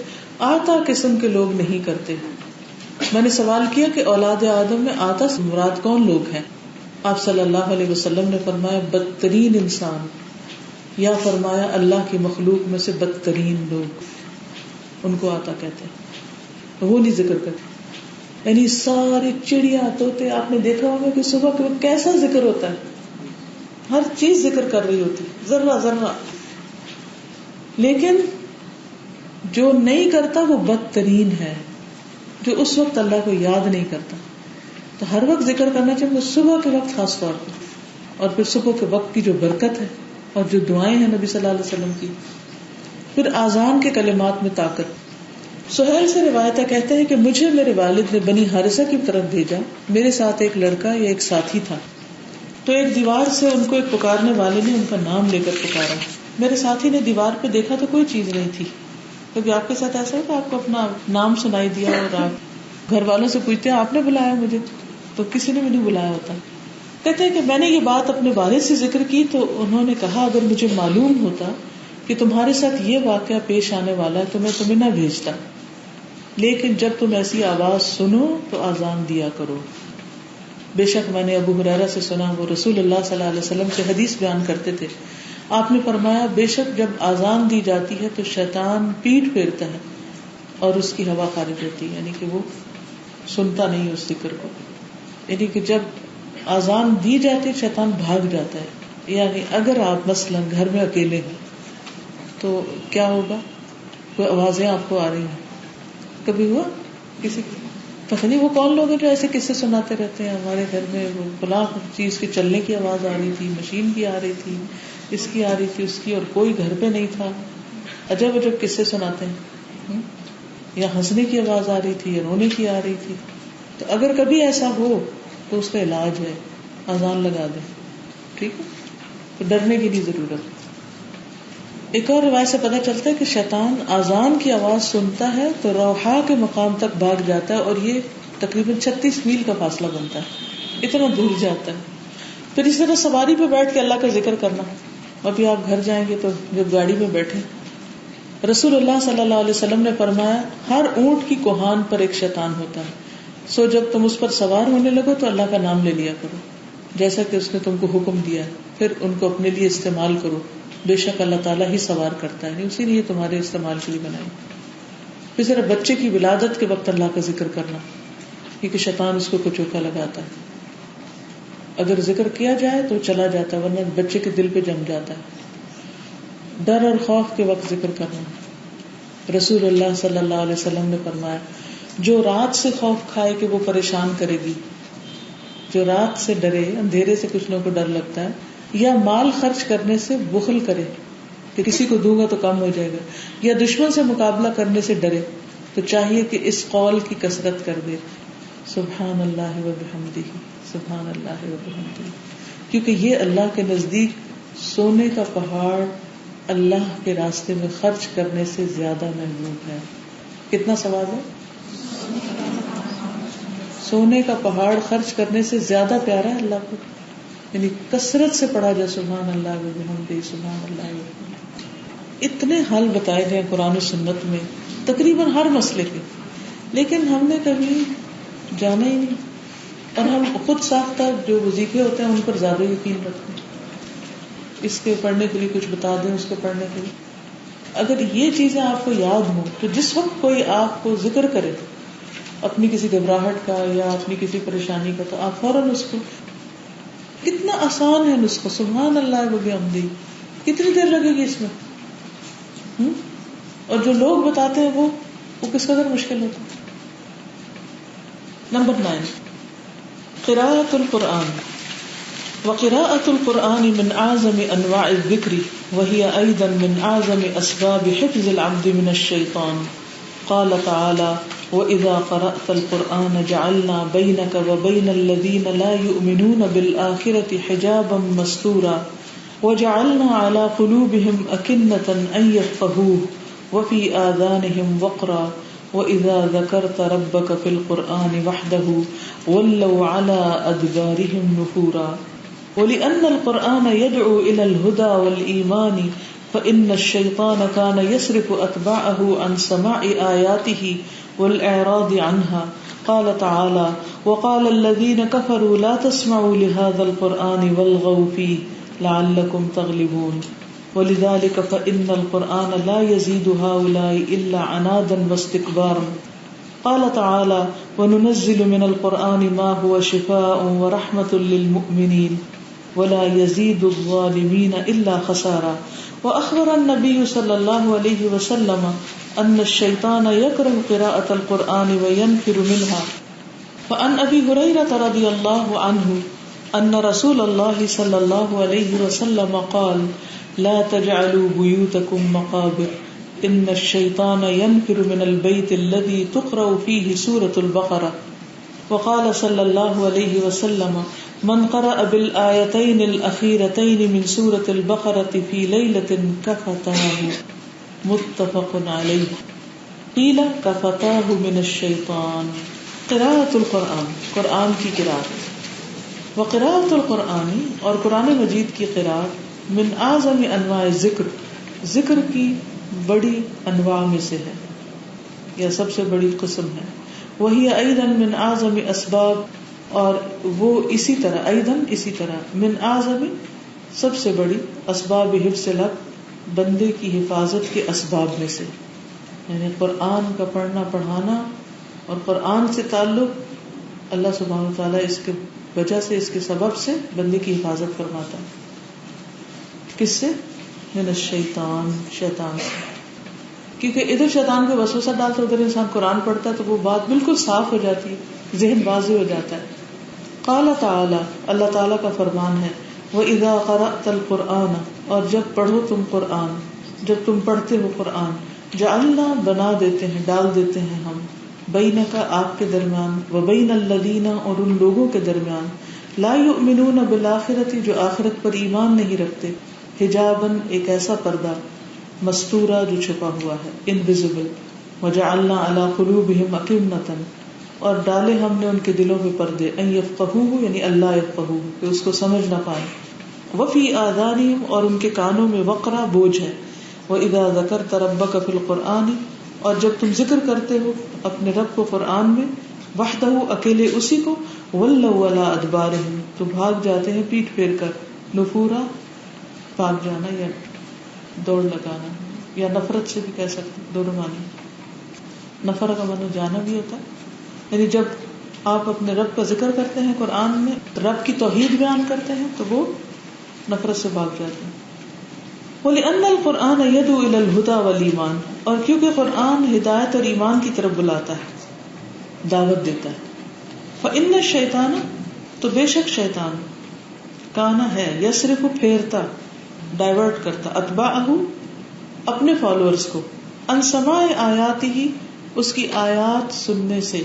آتا قسم کے لوگ نہیں کرتے. میں نے سوال کیا کہ اولاد آدم میں آتا سے مراد کون لوگ ہیں؟ آپ صلی اللہ علیہ وسلم نے فرمایا بدترین انسان, یا فرمایا اللہ کی مخلوق میں سے بدترین لوگ, ان کو آتا کہتے ہیں. وہ نہیں ذکر کرتے. یعنی سارے چڑیا طوطے, آپ نے دیکھا ہوگا کہ صبح کے وقت کیسا ذکر ہوتا ہے, ہر چیز ذکر کر رہی ہوتی, ذرہ ذرہ. لیکن جو نہیں کرتا وہ بدترین ہے, جو اس وقت اللہ کو یاد نہیں کرتا. تو ہر وقت ذکر کرنا چاہیے, صبح کے وقت خاص طور پر. اور پھر صبح کے وقت کی جو برکت ہے اور جو دعائیں ہیں نبی صلی اللہ علیہ وسلم کی. پھر آذان کے کلمات میں طاقت. سہیل سے روایت ہے, کہتے ہیں کہ مجھے میرے والد نے بنی حارثہ کی طرف بھیجا. میرے ساتھ ایک لڑکا یا ایک ساتھی تھا, تو ایک دیوار سے ان کو ایک پکارنے والے نے ان کا نام لے کر پکارا. میرے ساتھی نے دیوار پہ دیکھا تو کوئی چیز نہیں تھی. کبھی آپ کے ساتھ ایسا ہے کہ آپ کو اپنا نام سنائی دیا اور آپ گھر والوں سے پوچھتے ہیں آپ نے بلایا مجھے, تو کسی نے بھی نہیں بلایا ہوتا. کہتے ہیں کہ میں نے یہ بات اپنے والد سے ذکر کی تو انہوں نے کہا اگر مجھے معلوم ہوتا کہ تمہارے ساتھ یہ واقعہ پیش آنے والا ہے تو میں تمہیں نہ بھیجتا, لیکن جب تم ایسی آواز سنو تو آذان دیا کرو. بے شک میں نے ابو ہریرہ سے سنا, وہ رسول اللہ صلی اللہ علیہ وسلم سے حدیث بیان کرتے تھے. آپ نے فرمایا بے شک جب آذان دی جاتی ہے تو شیطان پیٹ پھیرتا ہے اور اس کی ہوا خارج ہوتی ہے, یعنی کہ وہ سنتا نہیں اس ذکر کو. یعنی کہ جب آذان دی جاتی ہے شیطان بھاگ جاتا ہے. یعنی اگر آپ مثلا گھر میں اکیلے ہیں تو کیا ہوگا, کوئی آوازیں آپ کو آ رہی ہیں, کبھی ہوا کسی پتہ نہیں وہ کون لوگ ہیں جو ایسے قصے سناتے رہتے ہیں, ہمارے گھر میں وہ فلاں چیز کے چلنے کی آواز آ رہی تھی, مشین کی آ رہی تھی, اس کی آ رہی تھی, اس کی, اور کوئی گھر پہ نہیں تھا. عجب عجب قصے سناتے ہیں. یا ہنسنے کی آواز آ رہی تھی یا رونے کی آ رہی تھی. تو اگر کبھی ایسا ہو تو اس کا علاج ہے اذان لگا دیں, ٹھیک ہے, تو ڈرنے کی نہیں ضرورت. ایک اور روایت سے پتہ چلتا ہے کہ شیطان اذان کی آواز سنتا ہے تو روحا کے مقام تک بھاگ جاتا ہے, اور یہ تقریباً 36 میل کا فاصلہ بنتا ہے, اتنا دور جاتا ہے. پھر اس طرح سواری پہ بیٹھ کے اللہ کا ذکر کرنا. ابھی آپ گھر جائیں گے تو جب گاڑی میں بیٹھے, رسول اللہ صلی اللہ علیہ وسلم نے فرمایا ہر اونٹ کی کوہان پر ایک شیطان ہوتا ہے, سو جب تم اس پر سوار ہونے لگو تو اللہ کا نام لے لیا کرو جیسا کہ اس نے تم کو حکم دیا ہے, پھر ان کو اپنے لیے استعمال کرو, بے شک اللہ تعالیٰ ہی سوار کرتا ہے, اسی لیے تمہارے استعمال کے لیے بنائے. پھر ذرا بچے کی ولادت کے وقت اللہ کا ذکر کرنا, کیونکہ شیطان اس کو کچوکا لگاتا ہے. اگر ذکر کیا جائے تو چلا جاتا ہے, ورنہ بچے کے دل پہ جم جاتا ہے. ڈر اور خوف کے وقت ذکر کرنا. رسول اللہ صلی اللہ علیہ وسلم نے فرمایا جو رات سے خوف کھائے کہ وہ پریشان کرے گی, جو رات سے ڈرے, اندھیرے سے کچھ لوگوں کو ڈر لگتا ہے, یا مال خرچ کرنے سے بخل کرے کہ کسی کو دوں گا تو کم ہو جائے گا, یا دشمن سے مقابلہ کرنے سے ڈرے, تو چاہیے کہ اس قول کی کثرت کر دے سبحان اللہ و بحمدہ, سبحان اللہ و بحمدہ, کیونکہ یہ اللہ کے نزدیک سونے کا پہاڑ اللہ کے راستے میں خرچ کرنے سے زیادہ محبوب ہے. کتنا ثواب ہے؟ سونے کا پہاڑ خرچ کرنے سے زیادہ پیارا ہے اللہ کو. یعنی کثرت سے پڑھا جائے سبحان اللہ و بحمدہ, سبحان اللہ و بحمدہ. اتنے حل بتائے گئے قرآن و سنت میں تقریباً ہر مسئلے کے, لیکن ہم نے کبھی جانا ہی نہیں, اور ہم خود ساختہ جو وظیفے ہوتے ہیں ان پر زیادہ یقین رکھتے ہیں. اس کے پڑھنے کے لیے کچھ بتا دیں, اس کو پڑھنے کے لیے. اگر یہ چیزیں آپ کو یاد ہوں تو جس وقت کوئی آپ کو ذکر کرے اپنی کسی گھبراہٹ کا یا اپنی کسی پریشانی کا, تو آپ فوراً اس کو, کتنا آسان ہے نسخہ سبحان اللہ و بحمدہ, کتنی دیر لگے گی اس میں, اور جو لوگ بتاتے ہیں وہ کس قدر مشکل ہوتا ہے. نمبر 9 قراءۃ القرآن. وقراءۃ القرآن من اعظم انواع الذکر وهي ايضا من اعظم اسباب حفظ العبد من الشیطان. قال تعالی وَإِذَا قَرَأْتَ الْقُرْآنَ جَعَلْنَا بَيْنَكَ وَبَيْنَ الَّذِينَ لَا يُؤْمِنُونَ بِالْآخِرَةِ حِجَابًا مَسْتُورًا وَجَعَلْنَا عَلَى قُلُوبِهِمْ أَكِنَّةً أَن يَفْقَهُوهُ وَفِي آذَانِهِمْ وَقْرًا وَإِذَا ذَكَرْتَ رَبَّكَ فِي الْقُرْآنِ وَحْدَهُ وَلَّوْا عَلَى أَدْبَارِهِمْ نُفُورًا وَلِأَنَّ الْقُرْآنَ يَدْعُو إِلَى الْهُدَى وَالْإِيمَانِ فإن الشيطان كان يصرف أتباعه عن سماع آياته والإعراض عنها قال تعالى وقال الذين كفروا لا تسمعوا لهذا القرآن والغوا فيه لعلكم تغلبون ولذلك فإن القرآن لا يزيد هؤلاء إلا عنادا واستكبارا قال تعالى وننزل من القرآن ما هو شفاء ورحمة للمؤمنين ولا يزيد الظالمين إلا خسارا وأخبر النبي صلى الله عليه وسلم أن الشيطان يكره قراءة القرآن وينفر منها فعن أبي هريرة رضي الله عنه أن رسول الله صلى الله عليه وسلم قال لا تجعلوا بيوتكم مقابر إن الشيطان ينفر من البيت الذي تقرأ فيه سورة البقرة وقال صلى الله عليه وسلم من قرأ بالآيتين الأخيرتين من سورة البقرة في ليلة كفتاه متفق عليه قيل كفتاه من الشيطان قراءة القرآن قرآن کی قراءت وقراءة القرآن اور قرآن مجید کی قراءت من اعظم انواع ذکر ذکر کی بڑی انواع میں سے ہے یا سب سے بڑی قسم ہے وہی ایضا من اعظم اسباب اور وہ اسی طرح من اعظم سب سے بڑی اسباب حفظ الحق بندے کی حفاظت کے اسباب میں سے یعنی قرآن کا پڑھنا پڑھانا اور قرآن سے تعلق اللہ سبحانہ وتعالیٰ اس کے وجہ سے اس کے سبب سے بندے کی حفاظت فرماتا ہے کس سے من الشیطان شیطان سے کیونکہ ادھر شیطان کو وسوسہ ڈالتا ادھر انسان قرآن پڑھتا ہے تو وہ بات بالکل صاف ہو جاتی ہے ذہن واضح ہو جاتا ہے قال تعالی اللہ تعالیٰ کا فرمان ہے وَإِذَا قَرَأْتَ الْقُرْآنَ اور جب پڑھو تم قرآن جب تم پڑھتے ہو قرآن جعلنا بنا دیتے ہیں ڈال دیتے ہیں ہم بینک آپ کے درمیان وبین الذین اور ان لوگوں کے درمیان لا یؤمنون بالآخرۃ جو آخرت پر ایمان نہیں رکھتے حجاباً ایک ایسا پردہ مستورہ جو چھپا ہوا ہے انویزیبل وجعلنا علی قلوبہم اکنۃ اور ڈالے ہم نے ان کے دلوں میں پردے ان یفقہوہ یعنی اللہ یفقہوہ کہ اس کو سمجھ نہ پائیں وفی آذانہم اور ان کے کانوں میں وقرا بوجھ ہے وَإِذَا ذَكَرْتَ رَبَّكَ فِي الْقُرْآنِ اور جب تم ذکر کرتے ہو اپنے رب کو قرآن میں وحدہ اکیلے اسی کو وَلَّوْا عَلَىٰ أَدْبَارِهِمْ تو بھاگ جاتے ہیں پیٹ پھیر کر نفورا بھاگ جانا یا دوڑ لگانا یا نفرت سے بھی کہہ سکتے دونوں معنی نفر کا معنی جانا بھی ہوتا ہے یعنی جب آپ اپنے رب کا ذکر کرتے ہیں قرآن میں رب کی توحید بیان کرتے ہیں تو وہ نفرت سے بھاگ جاتے ہیں وَلِأَنَّ الْقُرْآنَ يَدْعُو إِلَى الْهُدَى وَالْإِيمَانِ اور کیونکہ قرآن ہدایت اور ایمان کی طرف بلاتا ہے دعوت دیتا ہے فَإِنَّ الشَّيْطَانَ تو بے شک شیطان کانا ہے یصرف پھیرتا ڈائیورٹ کرتا اتباعہ اپنے فالوورز کو ان سماع آیاتہ اس کی آیات سننے سے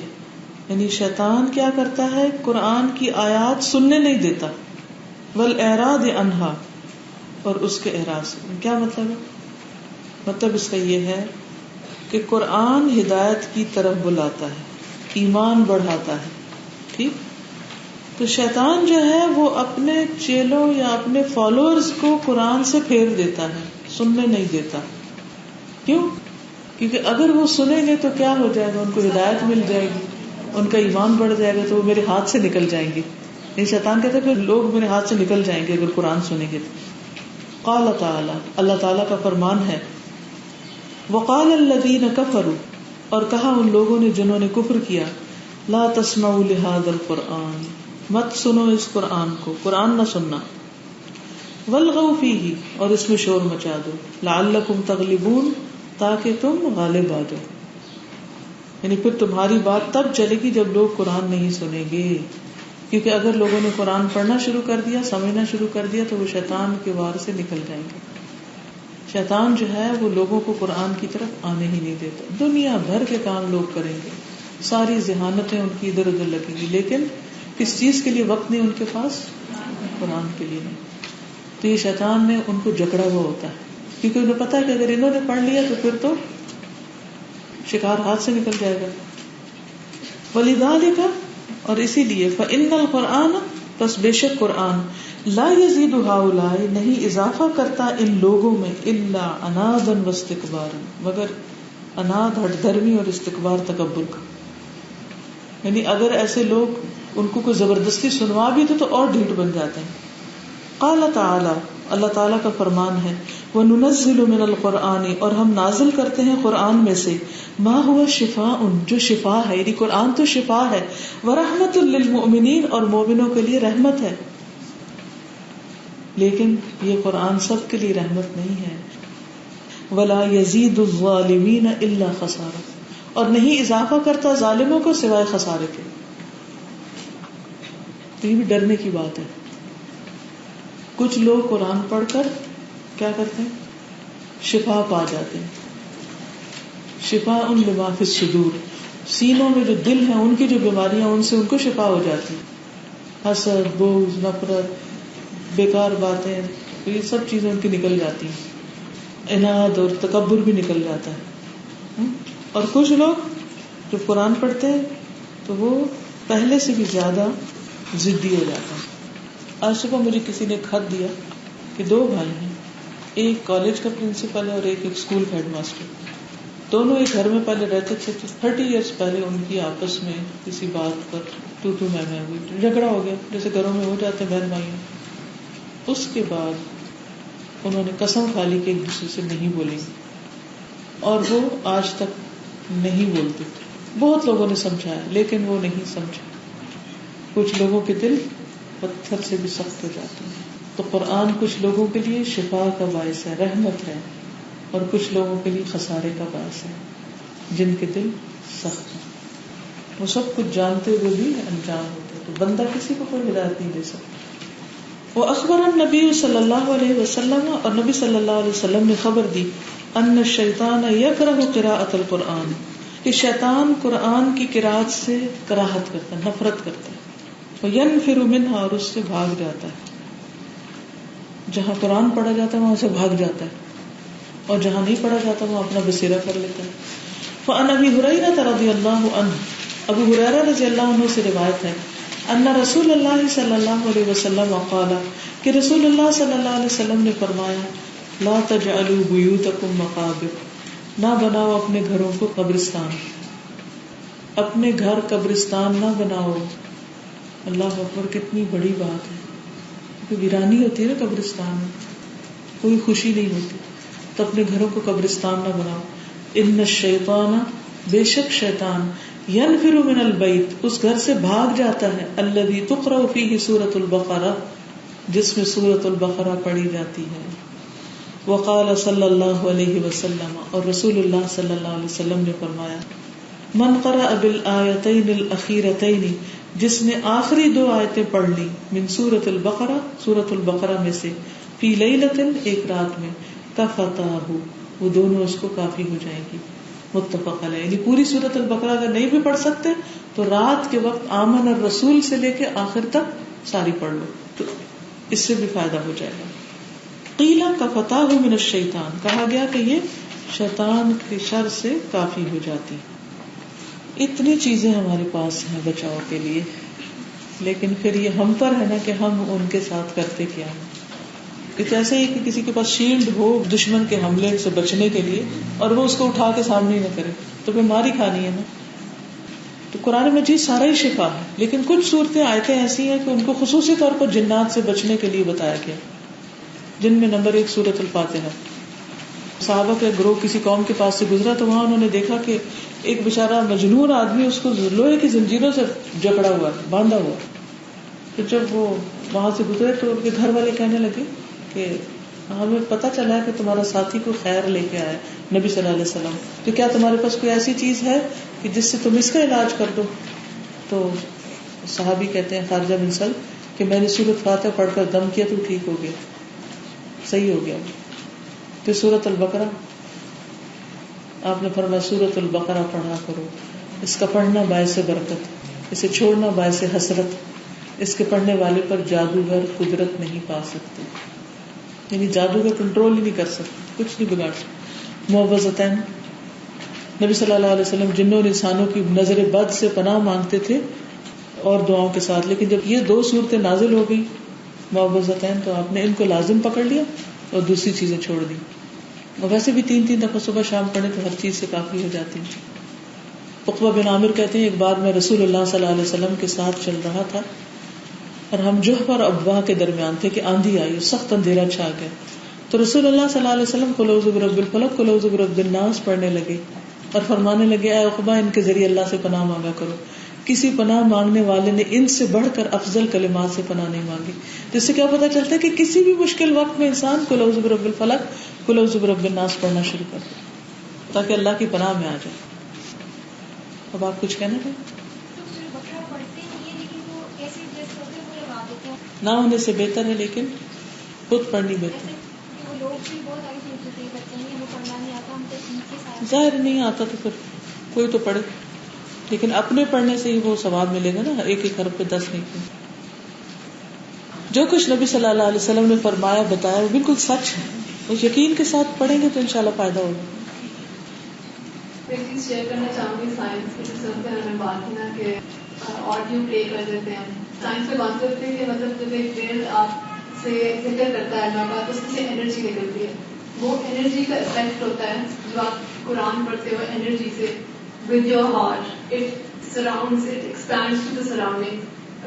یعنی شیطان کیا کرتا ہے قرآن کی آیات سننے نہیں دیتا والاعراض عنہا اور اس کے اعراض کیا مطلب ہے مطلب اس کا یہ ہے کہ قرآن ہدایت کی طرف بلاتا ہے ایمان بڑھاتا ہے ٹھیک تو شیطان جو ہے وہ اپنے چیلوں یا اپنے فالوورز کو قرآن سے پھیر دیتا ہے سننے نہیں دیتا کیوں کیونکہ اگر وہ سنیں گے تو کیا ہو جائے گا ان کو ہدایت مل جائے گی ان کا ایمان بڑھ جائے گا تو وہ میرے ہاتھ سے نکل جائیں گے یہ شیطان کہتا ہے کہ لوگ میرے ہاتھ سے نکل جائیں گے اگر قرآن سنیں گے تو قال تعالی اللہ تعالیٰ کا فرمان ہے وقال الذین کفروا اور کہا ان لوگوں نے جنہوں نے کفر کیا لا تسمعوا لهذا القرآن مت سنو اس قرآن کو قرآن نہ سننا والغوا فیہ اور اس میں شور مچا دو لعلکم تغلبون تاکہ تم غالب آ جاؤ یعنی پھر تمہاری بات تب چلے گی جب لوگ قرآن نہیں سنیں گے کیونکہ اگر لوگوں نے قرآن پڑھنا شروع کر دیا سمجھنا شروع کر دیا تو وہ شیطان کے وار سے نکل جائیں گے شیطان جو ہے وہ لوگوں کو قرآن کی طرف آنے ہی نہیں دیتا دنیا بھر کے کام لوگ کریں گے ساری ذہانتیں ان کی ادھر ادھر لگیں گی، لیکن کس چیز کے لیے وقت نہیں ان کے پاس؟ قرآن کے لیے نہیں. تو یہ شیطان نے ان کو جکڑا ہوا ہوتا ہے، کیونکہ انہیں پتا ہے کہ اگر انہوں نے پڑھ لیا تو پھر تو شکار ہاتھ سے نکل جائے گا. وَلِذَلِكَ، اور اسی لیے فَإِنَّ الْقُرْآنَ، پس بے شک قرآن، لا يزيد هؤلاء، نہیں اضافہ کرتا ان لوگوں میں، الا عنادا واستكبارا، مگر اناد، ہٹ دھرمی اور استکبار، تکبر کا. یعنی اگر ایسے لوگ ان کو کوئی زبردستی سنوا بھی دے تو اور ڈھیٹ بن جاتے ہیں. قال تعالی، اللہ تعالیٰ کا فرمان ہے، وَنُنَزِّلُ مِنَ الْقُرْآنِ، اور ہم نازل کرتے ہیں قرآن میں سے، ما هو شفاء، جو شفا ہے، یعنی قرآن تو شفا ہے، وَرَحْمَةٌ لِّلْمُؤْمِنِينَ، اور مومنوں کے لیے رحمت ہے. لیکن یہ قرآن سب کے لیے رحمت نہیں ہے. وَلَا يَزِيدُ الظَّالِمِينَ إِلَّا خَسَارًا، اور نہیں اضافہ کرتا ظالموں کو سوائے خسارے کے. تو یہ بھی ڈرنے کی بات ہے. کچھ لوگ قرآن پڑھ کر کیا کرتے ہیں؟ شفا پا جاتے ہیں. شفاء لما فی الصدور، سینوں میں جو دل ہیں ان کی جو بیماریاں، ان سے ان کو شفا ہو جاتی. حسد، بغض، نفرت، بیکار باتیں، یہ سب چیزیں ان کی نکل جاتی ہیں. اناد اور تکبر بھی نکل جاتا ہے. اور کچھ لوگ جو قرآن پڑھتے ہیں تو وہ پہلے سے بھی زیادہ ضدی ہو جاتا ہے. آج صبح مجھے کسی نے خط دیا کہ 2 بھائی ہیں، ایک کالج کا پرنسپل ہے اور ایک اسکول کا ہیڈ ماسٹر. دونوں ایک گھر میں پہلے رہتے تھے. 30 ایئرس پہلے ان کی آپس میں کسی بات پر تو میں ہوئی، جھگڑا ہو گیا، جیسے گھروں میں ہو جاتے بہن بھائیوں. اس کے بعد انہوں نے قسم کھا لی کہ ایک دوسرے سے نہیں بولیں گے، اور وہ آج تک نہیں بولتے. بہت لوگوں نے سمجھایا لیکن وہ نہیں سمجھا. کچھ لوگوں کے دل پتھر سے بھی سخت ہو جاتے ہیں. تو قرآن کچھ لوگوں کے لیے شفا کا باعث ہے، رحمت ہے، اور کچھ لوگوں کے لیے خسارے کا باعث ہے جن کے دل سخت ہیں. وہ سب کچھ جانتے ہوئے بھی انجان ہوتے. تو بندہ کسی کو کوئی ہدایت نہیں دے سکتا. وہ اخبر النبی صلی اللہ علیہ وسلم، اور نبی صلی اللہ علیہ وسلم نے خبر دی، ان الشیطان یکرہ قراءۃ القرآن، کہ شیطان قرآن کی قراءت سے کراہت کرتا ہے، نفرت کرتا ہے. وینفر منہا، اور اس سے بھاگ جاتا ہے. جہاں قرآن پڑھا جاتا ہے وہاں سے بھاگ جاتا ہے، اور جہاں نہیں پڑھا جاتا وہاں اپنا بسیرا کر لیتا ہے. فعن ابی ہریرہ رضی اللہ عنہ، ابو ہریرہ رضی اللہ عنہ سے روایت ہے، ان رسول اللہ صلی اللہ علیہ وسلم قال، کہ رسول اللہ صلی اللہ علیہ وسلم نے فرمایا، لا تجعلوا بیوتکم مقابر، نہ بناؤ اپنے گھروں کو قبرستان. اپنے گھر قبرستان نہ بناؤ. اللہ اکبر، کتنی بڑی بات ہے. کیونکہ ویرانی ہوتی ہے نا قبرستان میں، کوئی خوشی نہیں ہوتی. تو اپنے گھروں کو قبرستان نہ بناؤ. ان الشیطان، بے شک شیطان، ینفر من البیت، اس گھر سے بھاگ جاتا ہے، الذی تقرأ فیہ سورۃ البقرہ، جس میں سورۃ البقرہ پڑھی جاتی ہے. وقال صلی اللہ علیہ وسلم، اور رسول اللہ صلی اللہ علیہ وسلم نے فرمایا، من قرأ بالآیتین الاخیرتین، جس نے آخری 2 آیتیں پڑھ لی، من سورۃ البقرہ، سورۃ البقرہ میں سے، فی لیلۃ، ایک رات میں، کفتاہ، وہ دونوں اس کو کافی ہو جائیں گی. متفق علیہ. یعنی پوری سورۃ البقرہ اگر نہیں بھی پڑھ سکتے تو رات کے وقت آمن الرسول سے لے کے آخر تک ساری پڑھ لو، تو اس سے بھی فائدہ ہو جائے گا. قیل کفتاہ من الشیطان، کہا گیا کہ یہ شیطان کے شر سے کافی ہو جاتی. اتنی چیزیں ہمارے پاس ہیں بچاؤ کے لیے، لیکن پھر یہ ہم پر ہے نا کہ ہم ان کے ساتھ کرتے کیا ہیں. کہ ایسے ہی کہ کسی کے پاس شیلڈ ہو دشمن کے حملے سے بچنے کے لیے، اور وہ اس کو اٹھا کے سامنے نہ کرے تو پھر ماری کھانی ہے نا. تو قرآن مجید سارا ہی شفا ہے، لیکن کچھ صورتیں آیتیں ایسی ہیں کہ ان کو خصوصی طور پر جنات سے بچنے کے لیے بتایا گیا، جن میں نمبر 1 سورۃ الفاتحہ. صحابہ کا گروہ کسی قوم کے پاس سے گزرا تو وہاں انہوں نے دیکھا کہ ایک بیچارہ مجنون آدمی اس کو لوہے کی زنجیروں سے جکڑا ہوا، باندھا ہوا. تو جب وہ وہاں سے گزرے تو ان کے گھر والے کہنے لگے کہ ہمیں پتہ چلا ہے کہ تمہارا ساتھی کو خیر لے کے آیا نبی صلی اللہ علیہ وسلم، تو کیا تمہارے پاس کوئی ایسی چیز ہے کہ جس سے تم اس کا علاج کر دو. تو صحابی کہتے ہیں خارجہ بن سلم کہ میں نے سورۃ فاتحہ پڑھ کر دم کیا تو ٹھیک ہو گیا، صحیح ہو گیا. پھر سورۃ البقرہ آپ نے فرمایا سورۃ البقرہ پڑھا کرو. اس کا پڑھنا باعث برکت, اسے چھوڑنا باعث حسرت, اس کے پڑھنے والے پر جادوگر قدرت نہیں پا سکتے, یعنی جادوگر کنٹرول ہی نہیں کر سکتے, کچھ نہیں بگاڑ سکتے. معوذتین, نبی صلی اللہ علیہ وسلم جنوں اور انسانوں کی نظر بد سے پناہ مانگتے تھے اور دعاؤں کے ساتھ, لیکن جب یہ دو صورتیں نازل ہو گئی معوذتین تو آپ نے ان کو لازم پکڑ لیا اور دوسری چیزیں چھوڑ دی. اور ویسے بھی 3 دفعہ صبح شام پڑھے تو ہر چیز سے کافی ہو جاتی ہے. عقبہ بن عامر کہتے ہیں ایک بار میں رسول اللہ صلی اللہ علیہ وسلم کے ساتھ چل رہا تھا اور ہم جوحف اور ابواہ کے درمیان تھے کہ آندھی آئی, سخت اندھیرا چھا گیا. تو رسول اللہ صلی اللہ علیہ وسلم قل اعوذ برب الفلق قل اعوذ برب الناس پڑھنے لگے اور فرمانے لگے اے عقبہ ان کے ذریعے اللہ سے پناہ مانگا کرو. کسی پناہ مانگنے والے نے ان سے بڑھ کر افضل کلمات سے پناہ نہیں مانگی. جس سے کیا پتا چلتا ہے کہ کسی بھی مشکل وقت میں انسان قل اعوذ برب الفلق قل اعوذ برب الناس پڑھنا شروع کر دے تاکہ اللہ کی پناہ میں آ جائے. اب آپ کچھ کہنا چاہیں؟ نہ ہونے سے بہتر ہے, لیکن خود پڑھنی بہتر ہے. ظاہر نہیں آتا تو پھر کوئی تو پڑھے, لیکن اپنے پڑھنے سے ہی وہ ثواب ملے گا نا, ایک حرف پہ 10 نہیں. جو کچھ نبی صلی اللہ علیہ وسلم نے فرمایا بتایا وہ بالکل سچ ہے, اس یقین کے ساتھ پڑھیں گے تو انشاءاللہ فائدہ ہوگا. ایک چیز شیئر کرنا چاہوں گی سائنس کی, جس سے ہمیں بات کی نا کہ آڈیو پلے کر دیتے ہیں. سائنس میں بات کرتے ہیں کہ مطلب جب ایک پیڑ آپ سے ذکر کرتا ہے اللہ کا تو اس سے انرجی نکلتی ہے. وہ انرجی کا افیکٹ ہوتا ہے جو آپ قرآن پڑھتے ہو انرجی سے with your heart it surrounds it expands to the surrounding.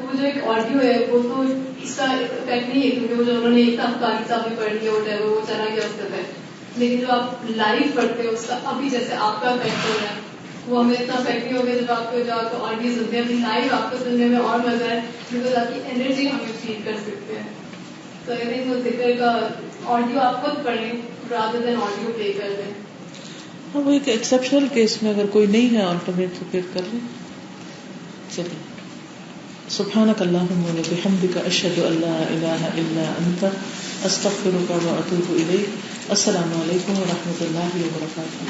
وہ جو ایک آڈیو ہے وہ تو اس کا افیکٹ نہیں ہے کیونکہ وہ جو انہوں نے ایک افکاری صاحب نے پڑھ لیا وہ چلا گیا اس کا افیکٹ. لیکن جو آپ لائیو پڑھتے ہو اس کا ابھی جیسے آپ کا افیکٹ ہو رہا ہے وہ ہمیں اتنا افیکٹ نہیں ہوگا جب آپ کو آڈیو سنتے ہیں. ابھی لائیو آپ کو سننے میں اور مزہ ہے بیکاز آپ کی انرجی ہمیں فیل کر سکتے ہیں. تو آئی تھنک وہ ذکر کا آڈیو آپ خود پڑھیں رادر دین آڈیو پلے کر دیں. ہاں وہ ایک ایکسیپشنل کیس میں اگر کوئی نہیں ہے آلٹرنیٹ تو پھر کر لیں. چلیے سبحانک اللہم و بحمدک اشہد ان لا الہ الا انت استغفرک و اتوب الیک. السلام علیکم و رحمۃ اللہ وبرکاتہ.